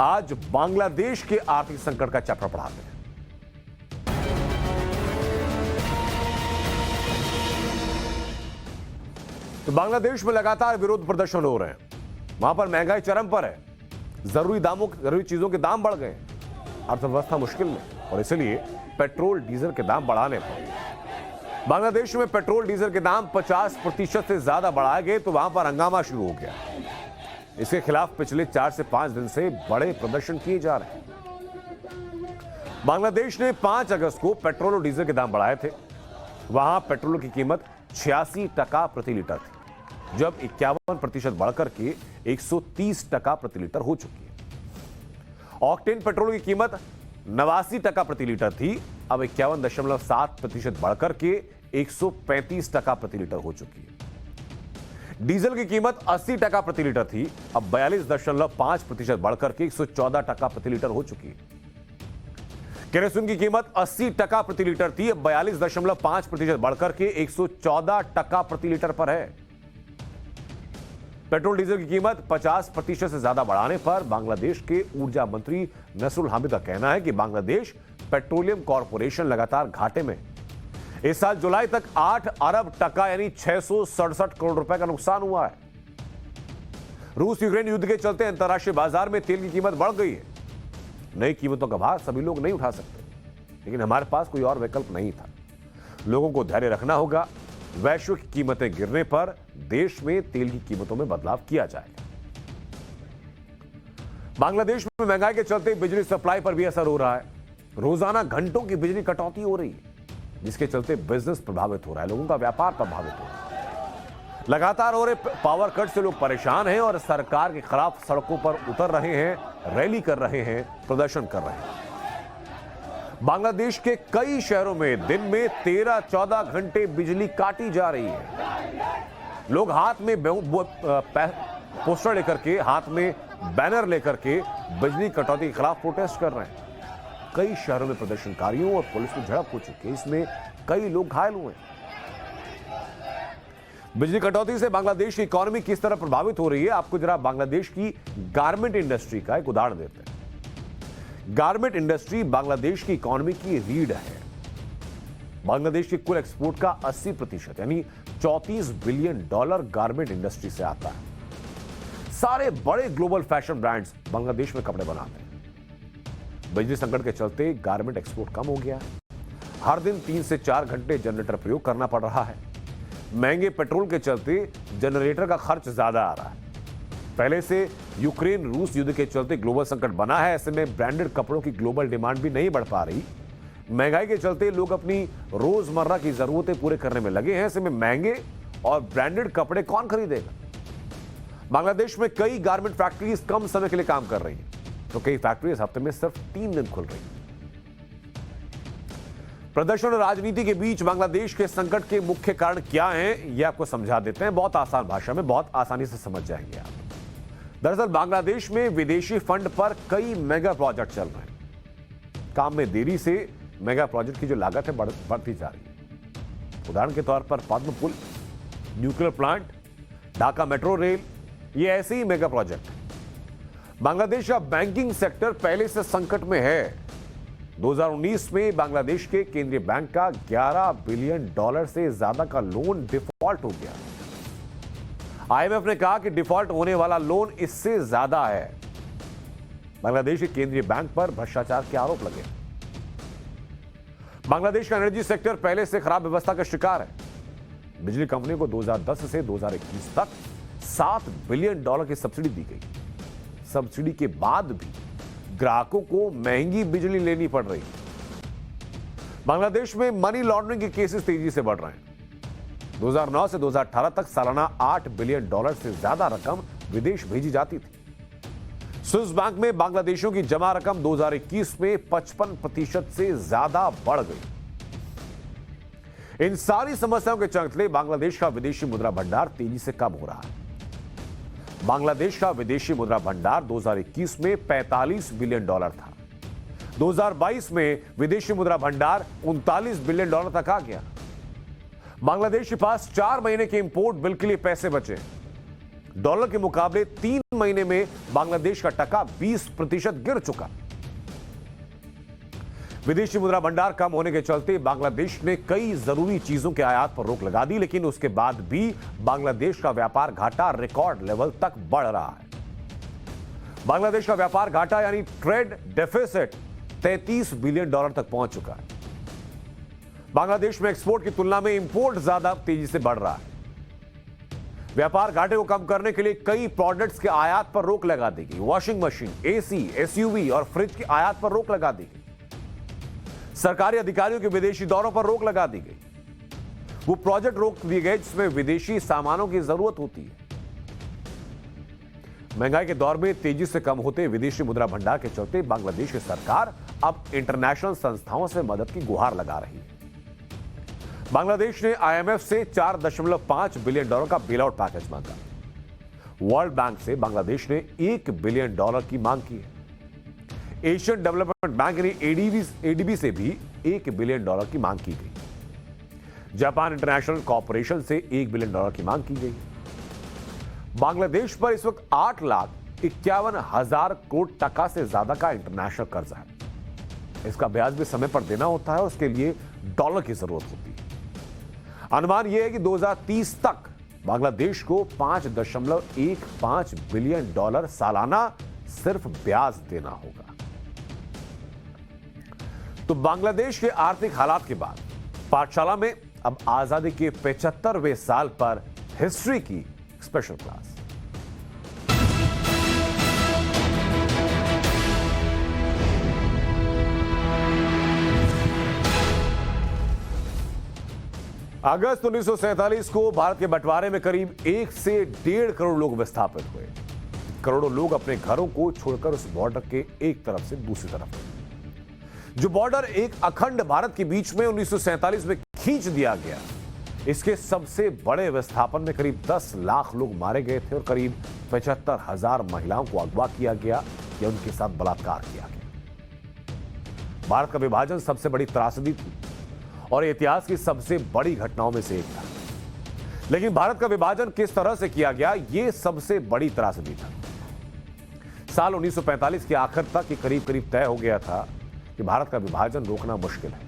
आज बांग्लादेश के आर्थिक संकट का चैप्टर पढ़ाते हैं। तो बांग्लादेश में लगातार विरोध प्रदर्शन हो रहे हैं। वहां पर महंगाई चरम पर है, जरूरी चीजों के दाम बढ़ गए, अर्थव्यवस्था मुश्किल में, और इसलिए पेट्रोल डीजल के दाम बढ़ाने पर बांग्लादेश में पेट्रोल डीजल के दाम 50% से ज्यादा बढ़ाए गए तो वहां पर हंगामा शुरू हो गया। इसके खिलाफ पिछले 4 से 5 दिन से बड़े प्रदर्शन किए जा रहे हैं। बांग्लादेश ने 5 अगस्त को पेट्रोल और डीजल के दाम बढ़ाए थे। वहां पेट्रोल की कीमत 86% प्रति लीटर थी, जब 51% बढ़कर के 130% प्रति लीटर हो चुकी है। ऑक्टेन पेट्रोल की कीमत 89% प्रति लीटर थी, अब 51.7% बढ़कर के 135% प्रति लीटर हो चुकी है। डीजल की कीमत 80% प्रति लीटर थी, अब 42.5% बढ़कर के 114% प्रति लीटर हो चुकी है। केरोसिन की कीमत 80% प्रति लीटर थी, अब 42.5% बढ़कर के 114% प्रति लीटर पर है। पेट्रोल डीजल की कीमत 50% से ज्यादा बढ़ाने पर बांग्लादेश के ऊर्जा मंत्री नसरुल हामिद का कहना है कि बांग्लादेश पेट्रोलियम कॉरपोरेशन लगातार घाटे में। इस साल जुलाई तक 8 अरब टका यानी 667 करोड़ रुपए का नुकसान हुआ है। रूस यूक्रेन युद्ध के चलते अंतर्राष्ट्रीय बाजार में तेल की कीमत बढ़ गई है। नई कीमतों का भार सभी लोग नहीं उठा सकते, लेकिन हमारे पास कोई और विकल्प नहीं था। लोगों को धैर्य रखना होगा। वैश्विक कीमतें गिरने पर देश में तेल की कीमतों में बदलाव किया जाएगा। बांग्लादेश में महंगाई के चलते बिजली सप्लाई पर भी असर हो रहा है। रोजाना घंटों की बिजली कटौती हो रही है, जिसके चलते बिजनेस प्रभावित हो रहा है, लोगों का व्यापार प्रभावित हो रहा है। लगातार हो रहे पावर कट से लोग परेशान हैं और सरकार के खिलाफ सड़कों पर उतर रहे हैं, रैली कर रहे हैं, प्रदर्शन कर रहे हैं। बांग्लादेश के कई शहरों में दिन में 13-14 घंटे बिजली काटी जा रही है। लोग हाथ में पोस्टर लेकर के, हाथ में बैनर लेकर के बिजली कटौती के खिलाफ प्रोटेस्ट कर रहे हैं। कई शहरों में प्रदर्शनकारियों और पुलिस की झड़प हो चुकी है, इसमें कई लोग घायल हुए। बिजली कटौती से बांग्लादेश की इकोनॉमी किस तरह प्रभावित हो रही है, आपको जरा बांग्लादेश की गारमेंट इंडस्ट्री का एक उदाहरण देते हैं। गारमेंट इंडस्ट्री बांग्लादेश की इकोनॉमी की रीढ़ है। बांग्लादेश के कुल एक्सपोर्ट का 80% यानी $34 बिलियन गारमेंट इंडस्ट्री से आता है। सारे बड़े ग्लोबल फैशन ब्रांड्स बांग्लादेश में कपड़े बनाते हैं। बिजली संकट के चलते गारमेंट एक्सपोर्ट कम हो गया है। हर दिन 3 से 4 घंटे जनरेटर प्रयोग करना पड़ रहा है। महंगे पेट्रोल के चलते जनरेटर का खर्च ज्यादा आ रहा है। पहले से यूक्रेन रूस युद्ध के चलते ग्लोबल संकट बना है। ऐसे में ब्रांडेड कपड़ों की ग्लोबल डिमांड भी नहीं बढ़ पा रही। महंगाई के चलते लोग अपनी रोजमर्रा की जरूरतें पूरे करने में लगे हैं। ऐसे में महंगे और ब्रांडेड कपड़े कौन खरीदेगा। बांग्लादेश में कई गारमेंट फैक्ट्रीज कम समय के लिए काम कर रही हैं, तो कई फैक्ट्रीज हफ्ते में सिर्फ 3 दिन खुल रही हैं। प्रदर्शन और राजनीति के बीच बांग्लादेश के संकट के मुख्य कारण क्या हैं, यह आपको समझा देते हैं। बहुत आसान भाषा में, बहुत आसानी से समझ जाएंगे आप। दरअसल बांग्लादेश में विदेशी फंड पर कई मेगा प्रोजेक्ट चल रहे हैं। काम में देरी से मेगा प्रोजेक्ट की जो लागत है बढ़ती जा रही है। उदाहरण के तौर पर पद्म पुल, nuclear plant, Dhaka metro rail, ये ऐसे ही मेगा प्रोजेक्ट है। बांग्लादेश का बैंकिंग सेक्टर पहले से संकट में है। 2019 में बांग्लादेश के केंद्रीय बैंक का $11 बिलियन से ज्यादा का लोन डिफॉल्ट हो गया। आईएमएफ ने कहा कि डिफॉल्ट होने वाला लोन इससे ज्यादा है। बांग्लादेश के केंद्रीय बैंक पर भ्रष्टाचार के आरोप लगे। बांग्लादेश का एनर्जी सेक्टर पहले से खराब व्यवस्था का शिकार है। बिजली कंपनी को 2010 से 2021 तक $7 बिलियन की सब्सिडी दी गई। सब्सिडी के बाद भी ग्राहकों को महंगी बिजली लेनी पड़ रही है। बांग्लादेश में मनी लॉन्ड्रिंग के केसेस तेजी से बढ़ रहे हैं। 2009 से 2018 तक सालाना $8 बिलियन से ज्यादा रकम विदेश भेजी जाती थी। स्विस बैंक में बांग्लादेशियों की जमा रकम 2021 में 55% से ज्यादा बढ़ गई। इन सारी समस्याओं के चलते बांग्लादेश का विदेशी मुद्रा भंडार तेजी से कम हो रहा है। बांग्लादेश का विदेशी मुद्रा भंडार 2021 में $45 बिलियन था। 2022 में विदेशी मुद्रा भंडार $39 बिलियन तक आ गया। बांग्लादेश के पास 4 महीने के इंपोर्ट बिल के लिए पैसे बचे। डॉलर के मुकाबले 3 महीने में बांग्लादेश का टका 20% गिर चुका। विदेशी मुद्रा भंडार कम होने के चलते बांग्लादेश ने कई जरूरी चीजों के आयात पर रोक लगा दी, लेकिन उसके बाद भी बांग्लादेश का व्यापार घाटा रिकॉर्ड लेवल तक बढ़ रहा है। बांग्लादेश का व्यापार घाटा यानी ट्रेड डेफिसिट $33 बिलियन तक पहुंच चुका है। बांग्लादेश में एक्सपोर्ट की तुलना में इंपोर्ट ज्यादा तेजी से बढ़ रहा है। व्यापार घाटे को कम करने के लिए कई प्रोडक्ट्स के आयात पर रोक लगा दी गई। वॉशिंग मशीन, एसी, एसयूवी और फ्रिज की आयात पर रोक लगा दी गई। सरकारी अधिकारियों के विदेशी दौरों पर रोक लगा दी गई। वो प्रोजेक्ट रोक दिए गए जिसमें विदेशी सामानों की जरूरत होती है। महंगाई के दौर में तेजी से कम होते विदेशी मुद्रा भंडार के चलते बांग्लादेश की सरकार अब इंटरनेशनल संस्थाओं से मदद की गुहार लगा रही है। बांग्लादेश ने आईएमएफ से $4.5 बिलियन का बेल आउट पैकेज मांगा। वर्ल्ड बैंक से बांग्लादेश ने $1 बिलियन की मांग की है। एशियन डेवलपमेंट बैंक यानी एडीबी से भी $1 बिलियन की मांग की गई। जापान इंटरनेशनल कॉरपोरेशन से $1 बिलियन की मांग की गई। बांग्लादेश पर इस वक्त 8,51,000 करोड़ टका से ज्यादा का इंटरनेशनल कर्जा है। इसका ब्याज भी समय पर देना होता है और उसके लिए डॉलर की जरूरत होती है। अनुमान यह है कि 2030 तक बांग्लादेश को $5.15 बिलियन सालाना सिर्फ ब्याज देना होगा। तो बांग्लादेश के आर्थिक हालात के बाद पाठशाला में अब आजादी के 75वें साल पर हिस्ट्री की स्पेशल क्लास। अगस्त 1947 को भारत के बंटवारे में करीब 1 से 1.5 करोड़ लोग विस्थापित हुए। करोड़ों लोग अपने घरों को छोड़कर उस बॉर्डर के एक तरफ से दूसरी तरफ गए। जो बॉर्डर एक अखंड भारत के बीच में 1947 में खींच दिया गया, इसके सबसे बड़े विस्थापन में करीब 10 लाख लोग मारे गए थे और करीब 75,000 महिलाओं को अगवा किया गया या उनके साथ बलात्कार किया गया। भारत का विभाजन सबसे बड़ी त्रासदी थी और इतिहास की सबसे बड़ी घटनाओं में से एक था। लेकिन भारत का विभाजन किस तरह से किया गया, यह सबसे बड़ी त्रासदी था। साल 1945 के आखिर तक ये करीब करीब तय हो गया था कि भारत का विभाजन रोकना मुश्किल है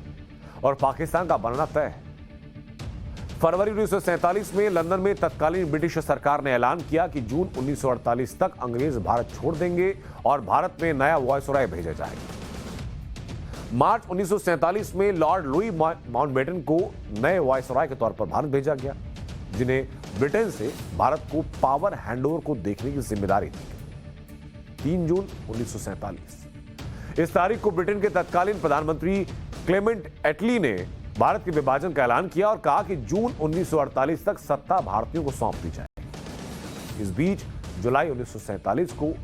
और पाकिस्तान का बनना तय है। फरवरी 1947 में लंदन में तत्कालीन ब्रिटिश सरकार ने ऐलान किया कि जून 1948 तक अंग्रेज भारत छोड़ देंगे और भारत में नया वायसराय भेजा जाएगा। मार्च 1947 में लॉर्ड लुई माउंटबेटन को नए वायसराय के तौर पर भारत भेजा गया, जिन्हें ब्रिटेन से भारत को पावर हैंडओवर को देखने की जिम्मेदारी दी गई। 3 जून 1947 इस तारीख को ब्रिटेन के तत्कालीन प्रधानमंत्री क्लेमेंट एटली ने भारत के विभाजन का ऐलान किया और कहा कि जून 1948 तक सत्ता भारतीयों को सौंप दी जाए। इस बीच जुलाई 1947 को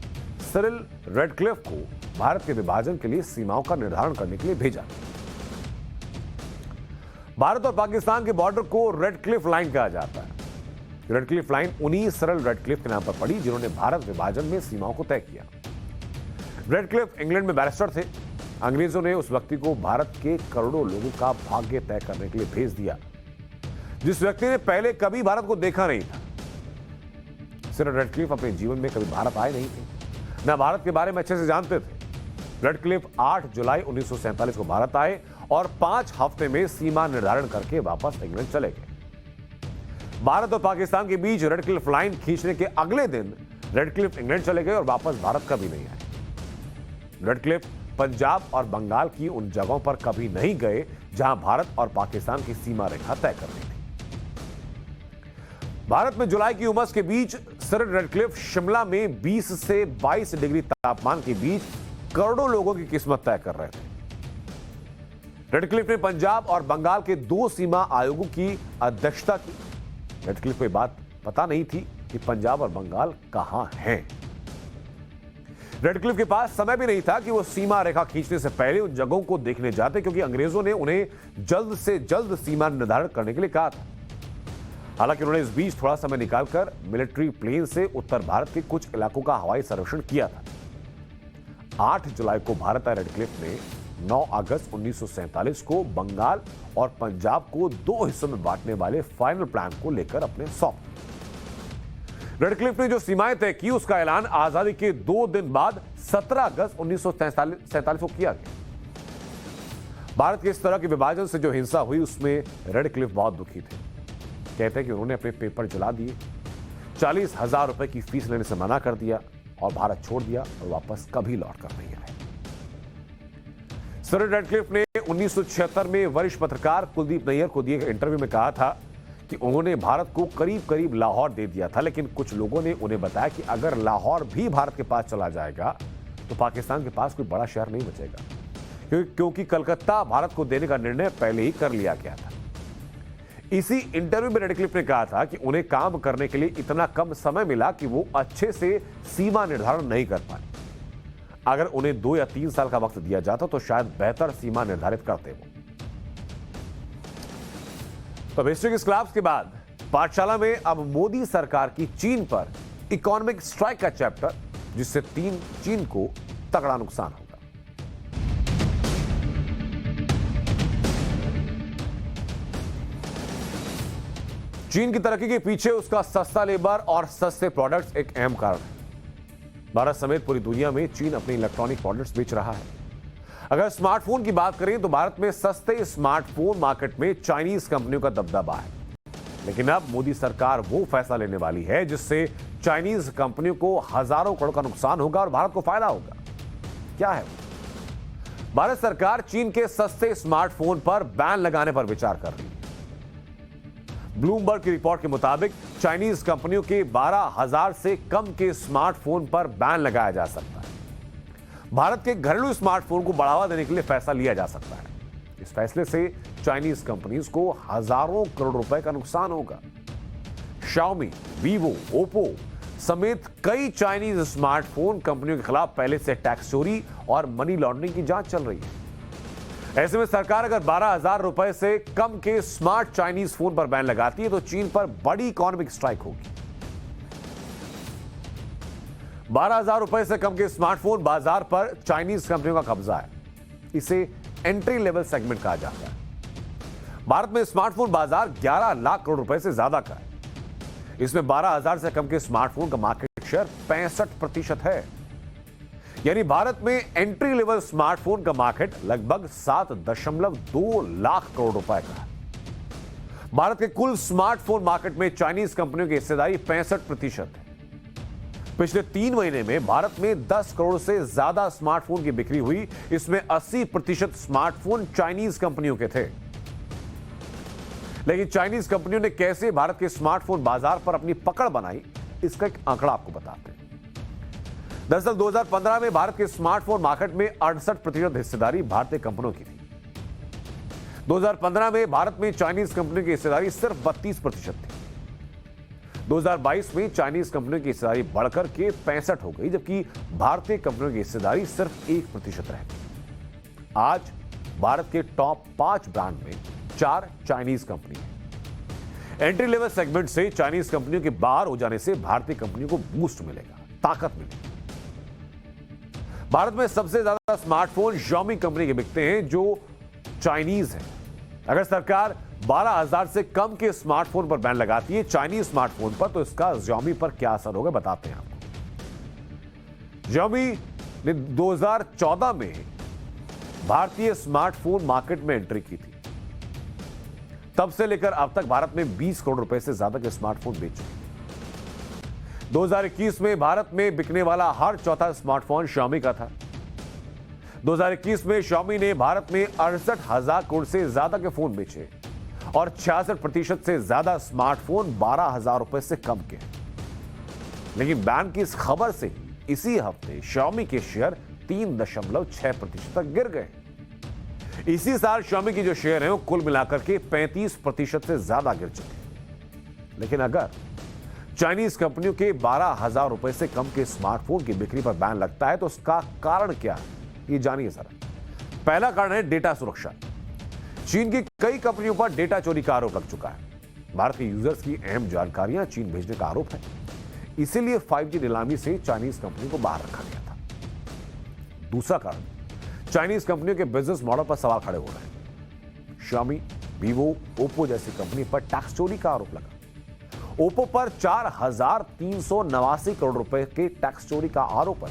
सिरिल रेडक्लिफ को भारत के विभाजन के लिए सीमाओं का निर्धारण करने के लिए भेजा। भारत और पाकिस्तान के बॉर्डर को रेडक्लिफ लाइन कहा जाता है। रेडक्लिफ लाइन उन्हीं सिरिल रेडक्लिफ के नाम पर पड़ी जिन्होंने भारत विभाजन में सीमाओं को तय किया। रेडक्लिफ इंग्लैंड में बैरिस्टर थे। अंग्रेजों ने उस व्यक्ति को भारत के करोड़ों लोगों का भाग्य तय करने के लिए भेज दिया, जिस व्यक्ति ने पहले कभी भारत को देखा नहीं था। सिरिल रेडक्लिफ अपने जीवन में कभी भारत आए नहीं थे, न भारत के बारे में अच्छे से जानते थे। रेडक्लिफ 8 जुलाई 1947 को भारत आए और 5 हफ्ते में सीमा निर्धारण करके वापस इंग्लैंड चले गए। भारत और पाकिस्तान के बीच रेडक्लिफ लाइन खींचने के अगले दिन रेडक्लिफ इंग्लैंड चले गए और वापस भारत कभी नहीं आए। रेडक्लिफ पंजाब और बंगाल की उन जगहों पर कभी नहीं गए जहां भारत और पाकिस्तान की सीमा रेखा तय करनी थी। भारत में जुलाई की उमस के बीच सिरिल रेडक्लिफ शिमला में 20 से 22 डिग्री तापमान के बीच करोड़ों लोगों की किस्मत तय कर रहे थे। रेडक्लिफ ने पंजाब और बंगाल के 2 सीमा आयोगों की अध्यक्षता की। रेडक्लिफ को यह बात पता नहीं थी कि पंजाब और बंगाल कहां हैं। रेडक्लिफ के पास समय भी नहीं था कि वो सीमा रेखा खींचने से पहले उन जगहों को देखने जाते, क्योंकि अंग्रेजों ने उन्हें जल्द से जल्द सीमा निर्धारण करने के लिए कहा था। हालांकि उन्होंने इस बीच थोड़ा समय निकालकर मिलिट्री प्लेन से उत्तर भारत के कुछ इलाकों का हवाई सर्वेक्षण किया था। 8 जुलाई को भारत आए रेडक्लिफ ने 9 अगस्त 1947 को बंगाल और पंजाब को 2 हिस्सों में बांटने वाले फाइनल प्लान को लेकर अपने सौंप। रेडक्लिफ ने जो सीमाएं तय की उसका ऐलान आजादी के 2 दिन बाद 17 अगस्त 1947 को किया गया। भारत के इस तरह के विभाजन से जो हिंसा हुई उसमें रेडक्लिफ बहुत दुखी थे। कहते हैं कि उन्होंने अपने पेपर जला दिए, 40,000 रुपए की फीस लेने से मना कर दिया और भारत छोड़ दिया और वापस कभी लौट कर नहीं आए। सिरिल रेडक्लिफ ने 1976 में वरिष्ठ पत्रकार कुलदीप नैयर को दिए इंटरव्यू में कहा था कि उन्होंने भारत को करीब करीब लाहौर दे दिया था, लेकिन कुछ लोगों ने उन्हें बताया कि अगर लाहौर भी भारत के पास चला जाएगा तो पाकिस्तान के पास कोई बड़ा शहर नहीं बचेगा। क्योंकि कलकत्ता भारत को देने का निर्णय पहले ही कर लिया गया था। इसी इंटरव्यू में रेडक्लिफ ने कहा था कि उन्हें काम करने के लिए इतना कम समय मिला कि वो अच्छे से सीमा निर्धारण नहीं कर पाए। अगर उन्हें 2 या 3 साल का वक्त दिया जाता तो शायद बेहतर सीमा निर्धारित करते वो। तो हिस्ट्री के क्लास के बाद पाठशाला में अब मोदी सरकार की चीन पर इकोनॉमिक स्ट्राइक का चैप्टर, जिससे चीन को तगड़ा नुकसान होगा। चीन की तरक्की के पीछे उसका सस्ता लेबर और सस्ते प्रोडक्ट्स एक अहम कारण है। भारत समेत पूरी दुनिया में चीन अपने इलेक्ट्रॉनिक प्रोडक्ट्स बेच रहा है। अगर स्मार्टफोन की बात करें तो भारत में सस्ते स्मार्टफोन मार्केट में चाइनीज कंपनियों का दबदबा है। लेकिन अब मोदी सरकार वो फैसला लेने वाली है जिससे चाइनीज कंपनियों को हजारों करोड़ का नुकसान होगा और भारत को फायदा होगा। क्या है? भारत सरकार चीन के सस्ते स्मार्टफोन पर बैन लगाने पर विचार कर रही है। ब्लूमबर्ग की रिपोर्ट के मुताबिक चाइनीज कंपनियों के 12,000 से कम के स्मार्टफोन पर बैन लगाया जा सकता है। भारत के घरेलू स्मार्टफोन को बढ़ावा देने के लिए फैसला लिया जा सकता है। इस फैसले से चाइनीज कंपनीज को हजारों करोड़ रुपए का नुकसान होगा। शाओमी, वीवो, ओप्पो समेत कई चाइनीज स्मार्टफोन कंपनियों के खिलाफ पहले से टैक्स चोरी और मनी लॉन्ड्रिंग की जांच चल रही है। ऐसे में सरकार अगर 12,000 रुपए से कम के स्मार्ट चाइनीज फोन पर बैन लगाती है तो चीन पर बड़ी इकोनॉमिक स्ट्राइक होगी। 12,000 रुपए से कम के स्मार्टफोन बाजार पर चाइनीज कंपनियों का कब्जा है। इसे एंट्री लेवल सेगमेंट कहा जाता है। भारत में स्मार्टफोन बाजार 11 लाख करोड़ रुपए से ज्यादा का है। इसमें 12,000 से कम के स्मार्टफोन का मार्केट शेयर 65% है। यानी भारत में एंट्री लेवल स्मार्टफोन का मार्केट लगभग 7.2 लाख करोड़ रुपए का है। भारत के कुल स्मार्टफोन मार्केट में चाइनीज कंपनियों की हिस्सेदारी 65% है। पिछले 3 महीने में भारत में 10 करोड़ से ज्यादा स्मार्टफोन की बिक्री हुई। इसमें 80% स्मार्टफोन चाइनीज कंपनियों के थे। लेकिन चाइनीज कंपनियों ने कैसे भारत के स्मार्टफोन बाजार पर अपनी पकड़ बनाई, इसका एक आंकड़ा आपको बताते हैं। दरअसल 2015 में भारत के स्मार्टफोन मार्केट में 68% हिस्सेदारी भारतीय कंपनियों की थी। 2015 में भारत में चाइनीज कंपनियों की हिस्सेदारी सिर्फ 32% थी। 2022 में चाइनीज कंपनियों की हिस्सेदारी बढ़कर के 65 हो गई, जबकि भारतीय कंपनियों की हिस्सेदारी सिर्फ 1% रह गई। आज भारत के टॉप 5 ब्रांड में 4 चाइनीज कंपनी है। एंट्री लेवल सेगमेंट से चाइनीज कंपनियों के बाहर हो जाने से भारतीय कंपनियों को बूस्ट मिलेगा, ताकत मिलेगी। भारत में सबसे ज्यादा स्मार्टफोन Xiaomi कंपनी के बिकते हैं, जो चाइनीज है। अगर सरकार 12,000 से कम के स्मार्टफोन पर बैन लगाती है चाइनीज स्मार्टफोन पर, तो इसका Xiaomi पर क्या असर होगा बताते हैं आपको। Xiaomi ने 2014 में भारतीय स्मार्टफोन मार्केट में एंट्री की थी। तब से लेकर अब तक भारत में 20 करोड़ रुपए से ज्यादा के स्मार्टफोन बेचे। 2021 में भारत में बिकने वाला हर चौथा स्मार्टफोन Xiaomi का था। 2021 में Xiaomi ने भारत में 68,000 करोड़ से ज्यादा के फोन बेचे और 66% से ज्यादा स्मार्टफोन 12,000 रुपए से कम के। लेकिन बैन की इस खबर से ही इसी हफ्ते Xiaomi के शेयर 3.6% तक गिर गए। इसी साल Xiaomi की जो शेयर है वो कुल मिलाकर के 35% से ज्यादा गिर चुके। लेकिन अगर चाइनीज कंपनियों के 12,000 रुपए से कम के स्मार्टफोन की बिक्री पर बैन लगता है तो उसका कारण क्या है, ये जानिए जरा। पहला कारण है डेटा सुरक्षा। चीन की कई कंपनियों पर डेटा चोरी का आरोप लग चुका है। भारत के यूजर्स की अहम जानकारियां चीन भेजने का आरोप है। इसीलिए 5G नीलामी से चाइनीज कंपनी को बाहर रखा गया था। दूसरा कारण, चाइनीज कंपनियों के बिजनेस मॉडल पर सवाल खड़े हो रहे हैं। Xiaomi, Vivo, Oppo जैसी कंपनी पर टैक्स चोरी का आरोप लगा। ओप्पो पर 4,389 करोड़ रुपए के टैक्स चोरी का आरोप है।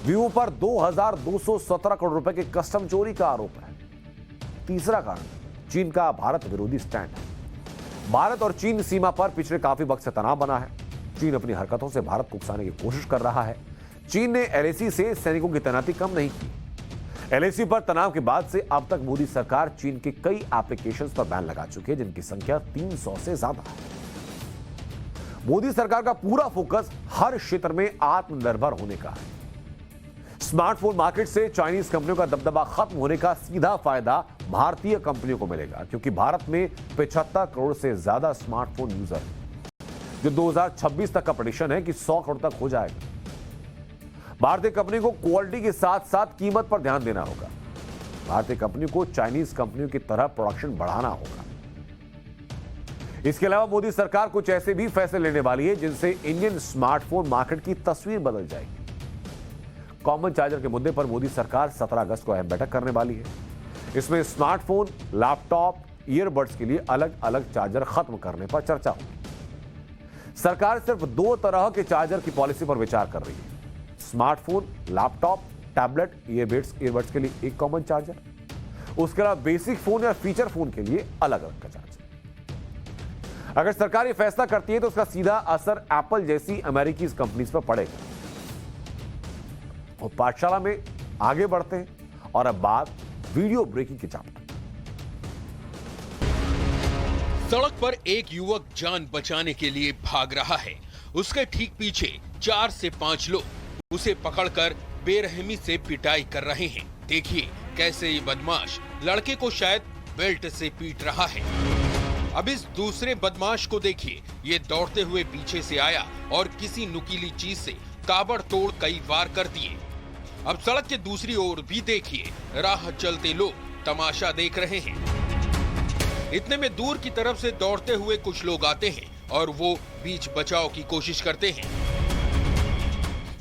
वीवो पर 2,217 करोड़ रुपए के कस्टम चोरी का आरोप है। तीसरा कारण, चीन का भारत विरोधी स्टैंड है। भारत और चीन सीमा पर पिछले काफी वक्त से तनाव बना है। चीन अपनी हरकतों से भारत को उकसाने की कोशिश कर रहा है। चीन ने LAC से सैनिकों की तैनाती कम नहीं की। LAC पर तनाव के बाद से अब तक मोदी सरकार चीन के कई एप्लीकेशंस पर बैन लगा चुकी है, जिनकी संख्या 300 से ज्यादा है। मोदी सरकार का पूरा फोकस हर क्षेत्र में आत्मनिर्भर होने का है। स्मार्टफोन मार्केट से चाइनीज कंपनियों का दबदबा खत्म होने का सीधा फायदा भारतीय कंपनियों को मिलेगा, क्योंकि भारत में 75 करोड़ से ज्यादा स्मार्टफोन यूजर हैं, जो 2026 तक का प्रेडिक्शन है कि 100 करोड़ तक हो जाएगा। भारतीय कंपनी को क्वालिटी के साथ साथ कीमत पर ध्यान देना होगा। भारतीय कंपनियों को चाइनीज कंपनियों की तरह प्रोडक्शन बढ़ाना होगा। इसके अलावा मोदी सरकार कुछ ऐसे भी फैसले लेने वाली है जिनसे इंडियन स्मार्टफोन मार्केट की तस्वीर बदल जाएगी। कॉमन चार्जर के मुद्दे पर मोदी सरकार 17 अगस्त को अहम बैठक करने वाली है। इसमें स्मार्टफोन, लैपटॉप, ईयरबड्स के लिए अलग अलग चार्जर खत्म करने पर चर्चा होगी। सरकार सिर्फ 2 तरह के चार्जर की पॉलिसी पर विचार कर रही है। स्मार्टफोन, लैपटॉप, टैबलेट, ईयरबड्स के लिए एक कॉमन चार्जर, उसके अलावा बेसिक फोन या फीचर फोन के लिए अलग अलग का चार्जर। अगर सरकार यह फैसला करती है तो उसका सीधा असर एप्पल जैसी अमेरिकी कंपनीज पर पड़ेगा। और पाठशाला में आगे बढ़ते हैं और अब बात वीडियो ब्रेकिंग के चैप्टर। सड़क पर एक युवक जान बचाने के लिए भाग रहा है। उसके ठीक पीछे 4 से 5 लोग उसे पकड़कर बेरहमी से पिटाई कर रहे हैं। देखिए कैसे ये बदमाश लड़के को शायद बेल्ट से पीट रहा है। अब इस दूसरे बदमाश को देखिए, ये दौड़ते हुए पीछे से आया और किसी नुकीली चीज से ताबड़तोड़ कई वार कर दिए। अब सड़क के दूसरी ओर भी देखिए, राह चलते लोग तमाशा देख रहे हैं। इतने में दूर की तरफ से दौड़ते हुए कुछ लोग आते हैं और वो बीच बचाव की कोशिश करते हैं।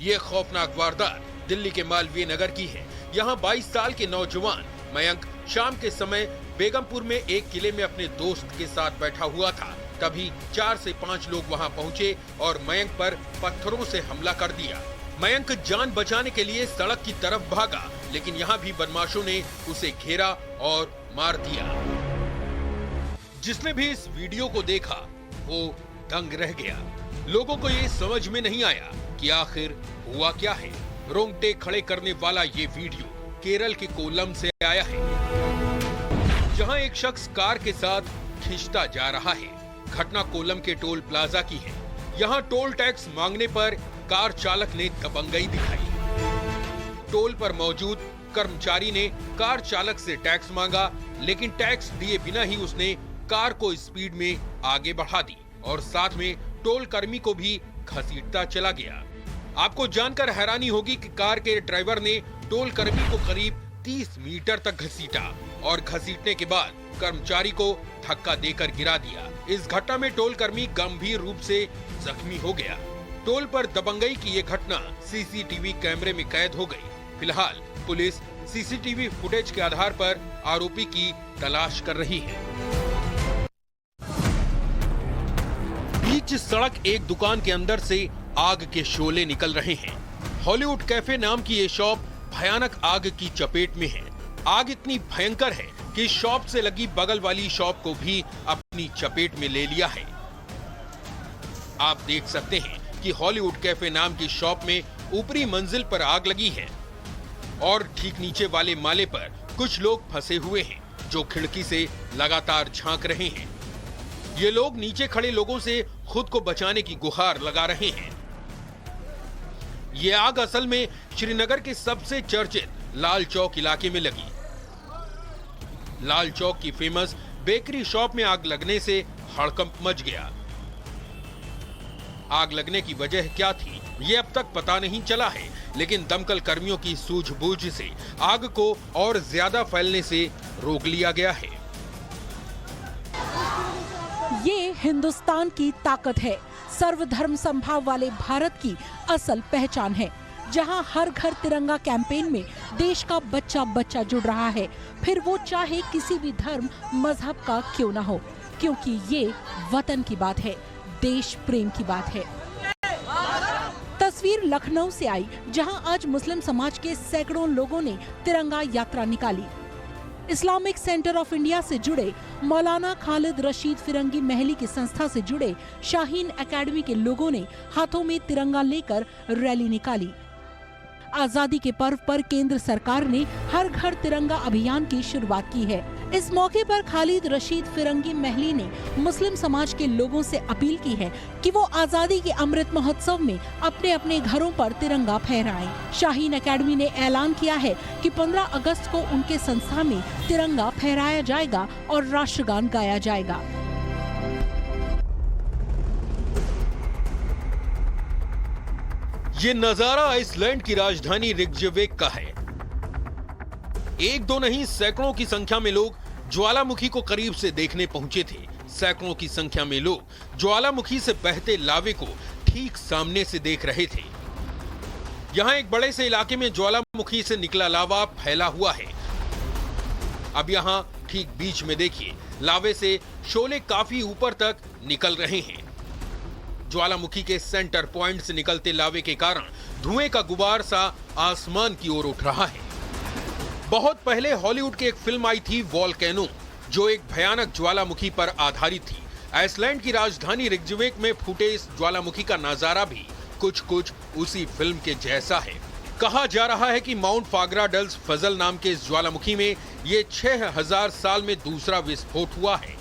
ये खौफनाक वारदात दिल्ली के मालवीय नगर की है। यहाँ 22 साल के नौजवान मयंक शाम के समय बेगमपुर में एक किले में अपने दोस्त के साथ बैठा हुआ था। तभी 4 से 5 लोग वहाँ पहुँचे और मयंक पर पत्थरों से हमला कर दिया। मयंक जान बचाने के लिए सड़क की तरफ भागा, लेकिन यहाँ भी बदमाशों ने उसे घेरा और मार दिया। जिसने भी इस वीडियो को देखा वो दंग रह गया। लोगों को ये समझ में नहीं आया कि आखिर हुआ क्या है। रोंगटे खड़े करने वाला ये वीडियो केरल के कोल्लम से आया है, जहां एक शख्स कार के साथ खींचता जा रहा है। घटना कोल्लम के टोल प्लाजा की है। यहां टोल टैक्स मांगने पर कार चालक ने दबंगई दिखाई। टोल पर मौजूद कर्मचारी ने कार चालक से टैक्स मांगा, लेकिन टैक्स दिए बिना ही उसने कार को स्पीड में आगे बढ़ा दी और साथ में टोल कर्मी को भी घसीटता चला गया। आपको जानकर हैरानी होगी कि कार के ड्राइवर ने टोल कर्मी को करीब 30 मीटर तक घसीटा और घसीटने के बाद कर्मचारी को धक्का देकर गिरा दिया। इस घटना में टोल कर्मी गंभीर रूप से जख्मी हो गया। टोल पर दबंगई की ये घटना सीसीटीवी कैमरे में कैद हो गई। फिलहाल पुलिस सीसीटीवी फुटेज के आधार पर आरोपी की तलाश कर रही है। बीच सड़क एक दुकान के अंदर से आग के शोले निकल रहे हैं। हॉलीवुड कैफे नाम की ये शॉप भयानक आग की चपेट में है। आग इतनी भयंकर है कि शॉप से लगी बगल वाली शॉप को भी अपनी चपेट में ले लिया है। आप देख सकते हैं कि हॉलीवुड कैफे नाम की शॉप में ऊपरी मंजिल पर आग लगी है और ठीक नीचे वाले माले पर कुछ लोग फंसे हुए हैं, जो खिड़की से लगातार झांक रहे हैं। ये लोग नीचे खड़े लोगों से खुद को बचाने की गुहार लगा रहे हैं। ये आग असल में श्रीनगर के सबसे चर्चित लाल चौक इलाके में लगी। लाल चौक की फेमस बेकरी शॉप में आग लगने से हड़कंप मच गया। आग लगने की वजह क्या थी, ये अब तक पता नहीं चला है, लेकिन दमकल कर्मियों की सूझबूझ से आग को और ज्यादा फैलने से रोक लिया गया है। ये हिंदुस्तान की ताकत है, सर्वधर्म संभाव वाले भारत की असल पहचान है, जहां हर घर तिरंगा कैंपेन में देश का बच्चा बच्चा जुड़ रहा है, फिर वो चाहे किसी भी धर्म मजहब का क्यों ना हो, क्योंकि ये वतन की बात है, देश प्रेम की बात है। तस्वीर लखनऊ से आई, जहां आज मुस्लिम समाज के सैकड़ों लोगों ने तिरंगा यात्रा निकाली। इस्लामिक सेंटर ऑफ इंडिया से जुड़े मौलाना खालिद रशीद फिरंगी महली की संस्था से जुड़े शाहीन एकेडमी के लोगों ने हाथों में तिरंगा लेकर रैली निकाली। आजादी के पर्व पर केंद्र सरकार ने हर घर तिरंगा अभियान की शुरुआत की है। इस मौके पर खालिद रशीद फिरंगी महली ने मुस्लिम समाज के लोगों से अपील की है कि वो आजादी के अमृत महोत्सव में अपने अपने घरों पर तिरंगा फहराएं। शाहीन एकेडमी ने ऐलान किया है कि 15 अगस्त को उनके संस्था में तिरंगा फहराया जाएगा और राष्ट्रगान गाया जाएगा। ये नजारा आइसलैंड की राजधानी रिकजवेक का है। एक दो नहीं, सैकड़ों की संख्या में लोग ज्वालामुखी को करीब से देखने पहुंचे थे। सैकड़ों की संख्या में लोग ज्वालामुखी से बहते लावे को ठीक सामने से देख रहे थे। यहां एक बड़े से इलाके में ज्वालामुखी से निकला लावा फैला हुआ है। अब यहां ठीक बीच में देखिए, लावे से शोले काफी ऊपर तक निकल रहे हैं। ज्वालामुखी के सेंटर पॉइंट से निकलते लावे के कारण धुएं का गुबार सा आसमान की ओर उठ रहा है। बहुत पहले हॉलीवुड की एक फिल्म आई थी वोल्केनो, जो एक भयानक ज्वालामुखी पर आधारित थी। आइसलैंड की राजधानी रिकजवेक में फूटे इस ज्वालामुखी का नजारा भी कुछ कुछ उसी फिल्म के जैसा है। कहा जा रहा है कि माउंट फागरा डल्स फजल नाम के इस ज्वालामुखी में ये 6000 साल में दूसरा विस्फोट हुआ है।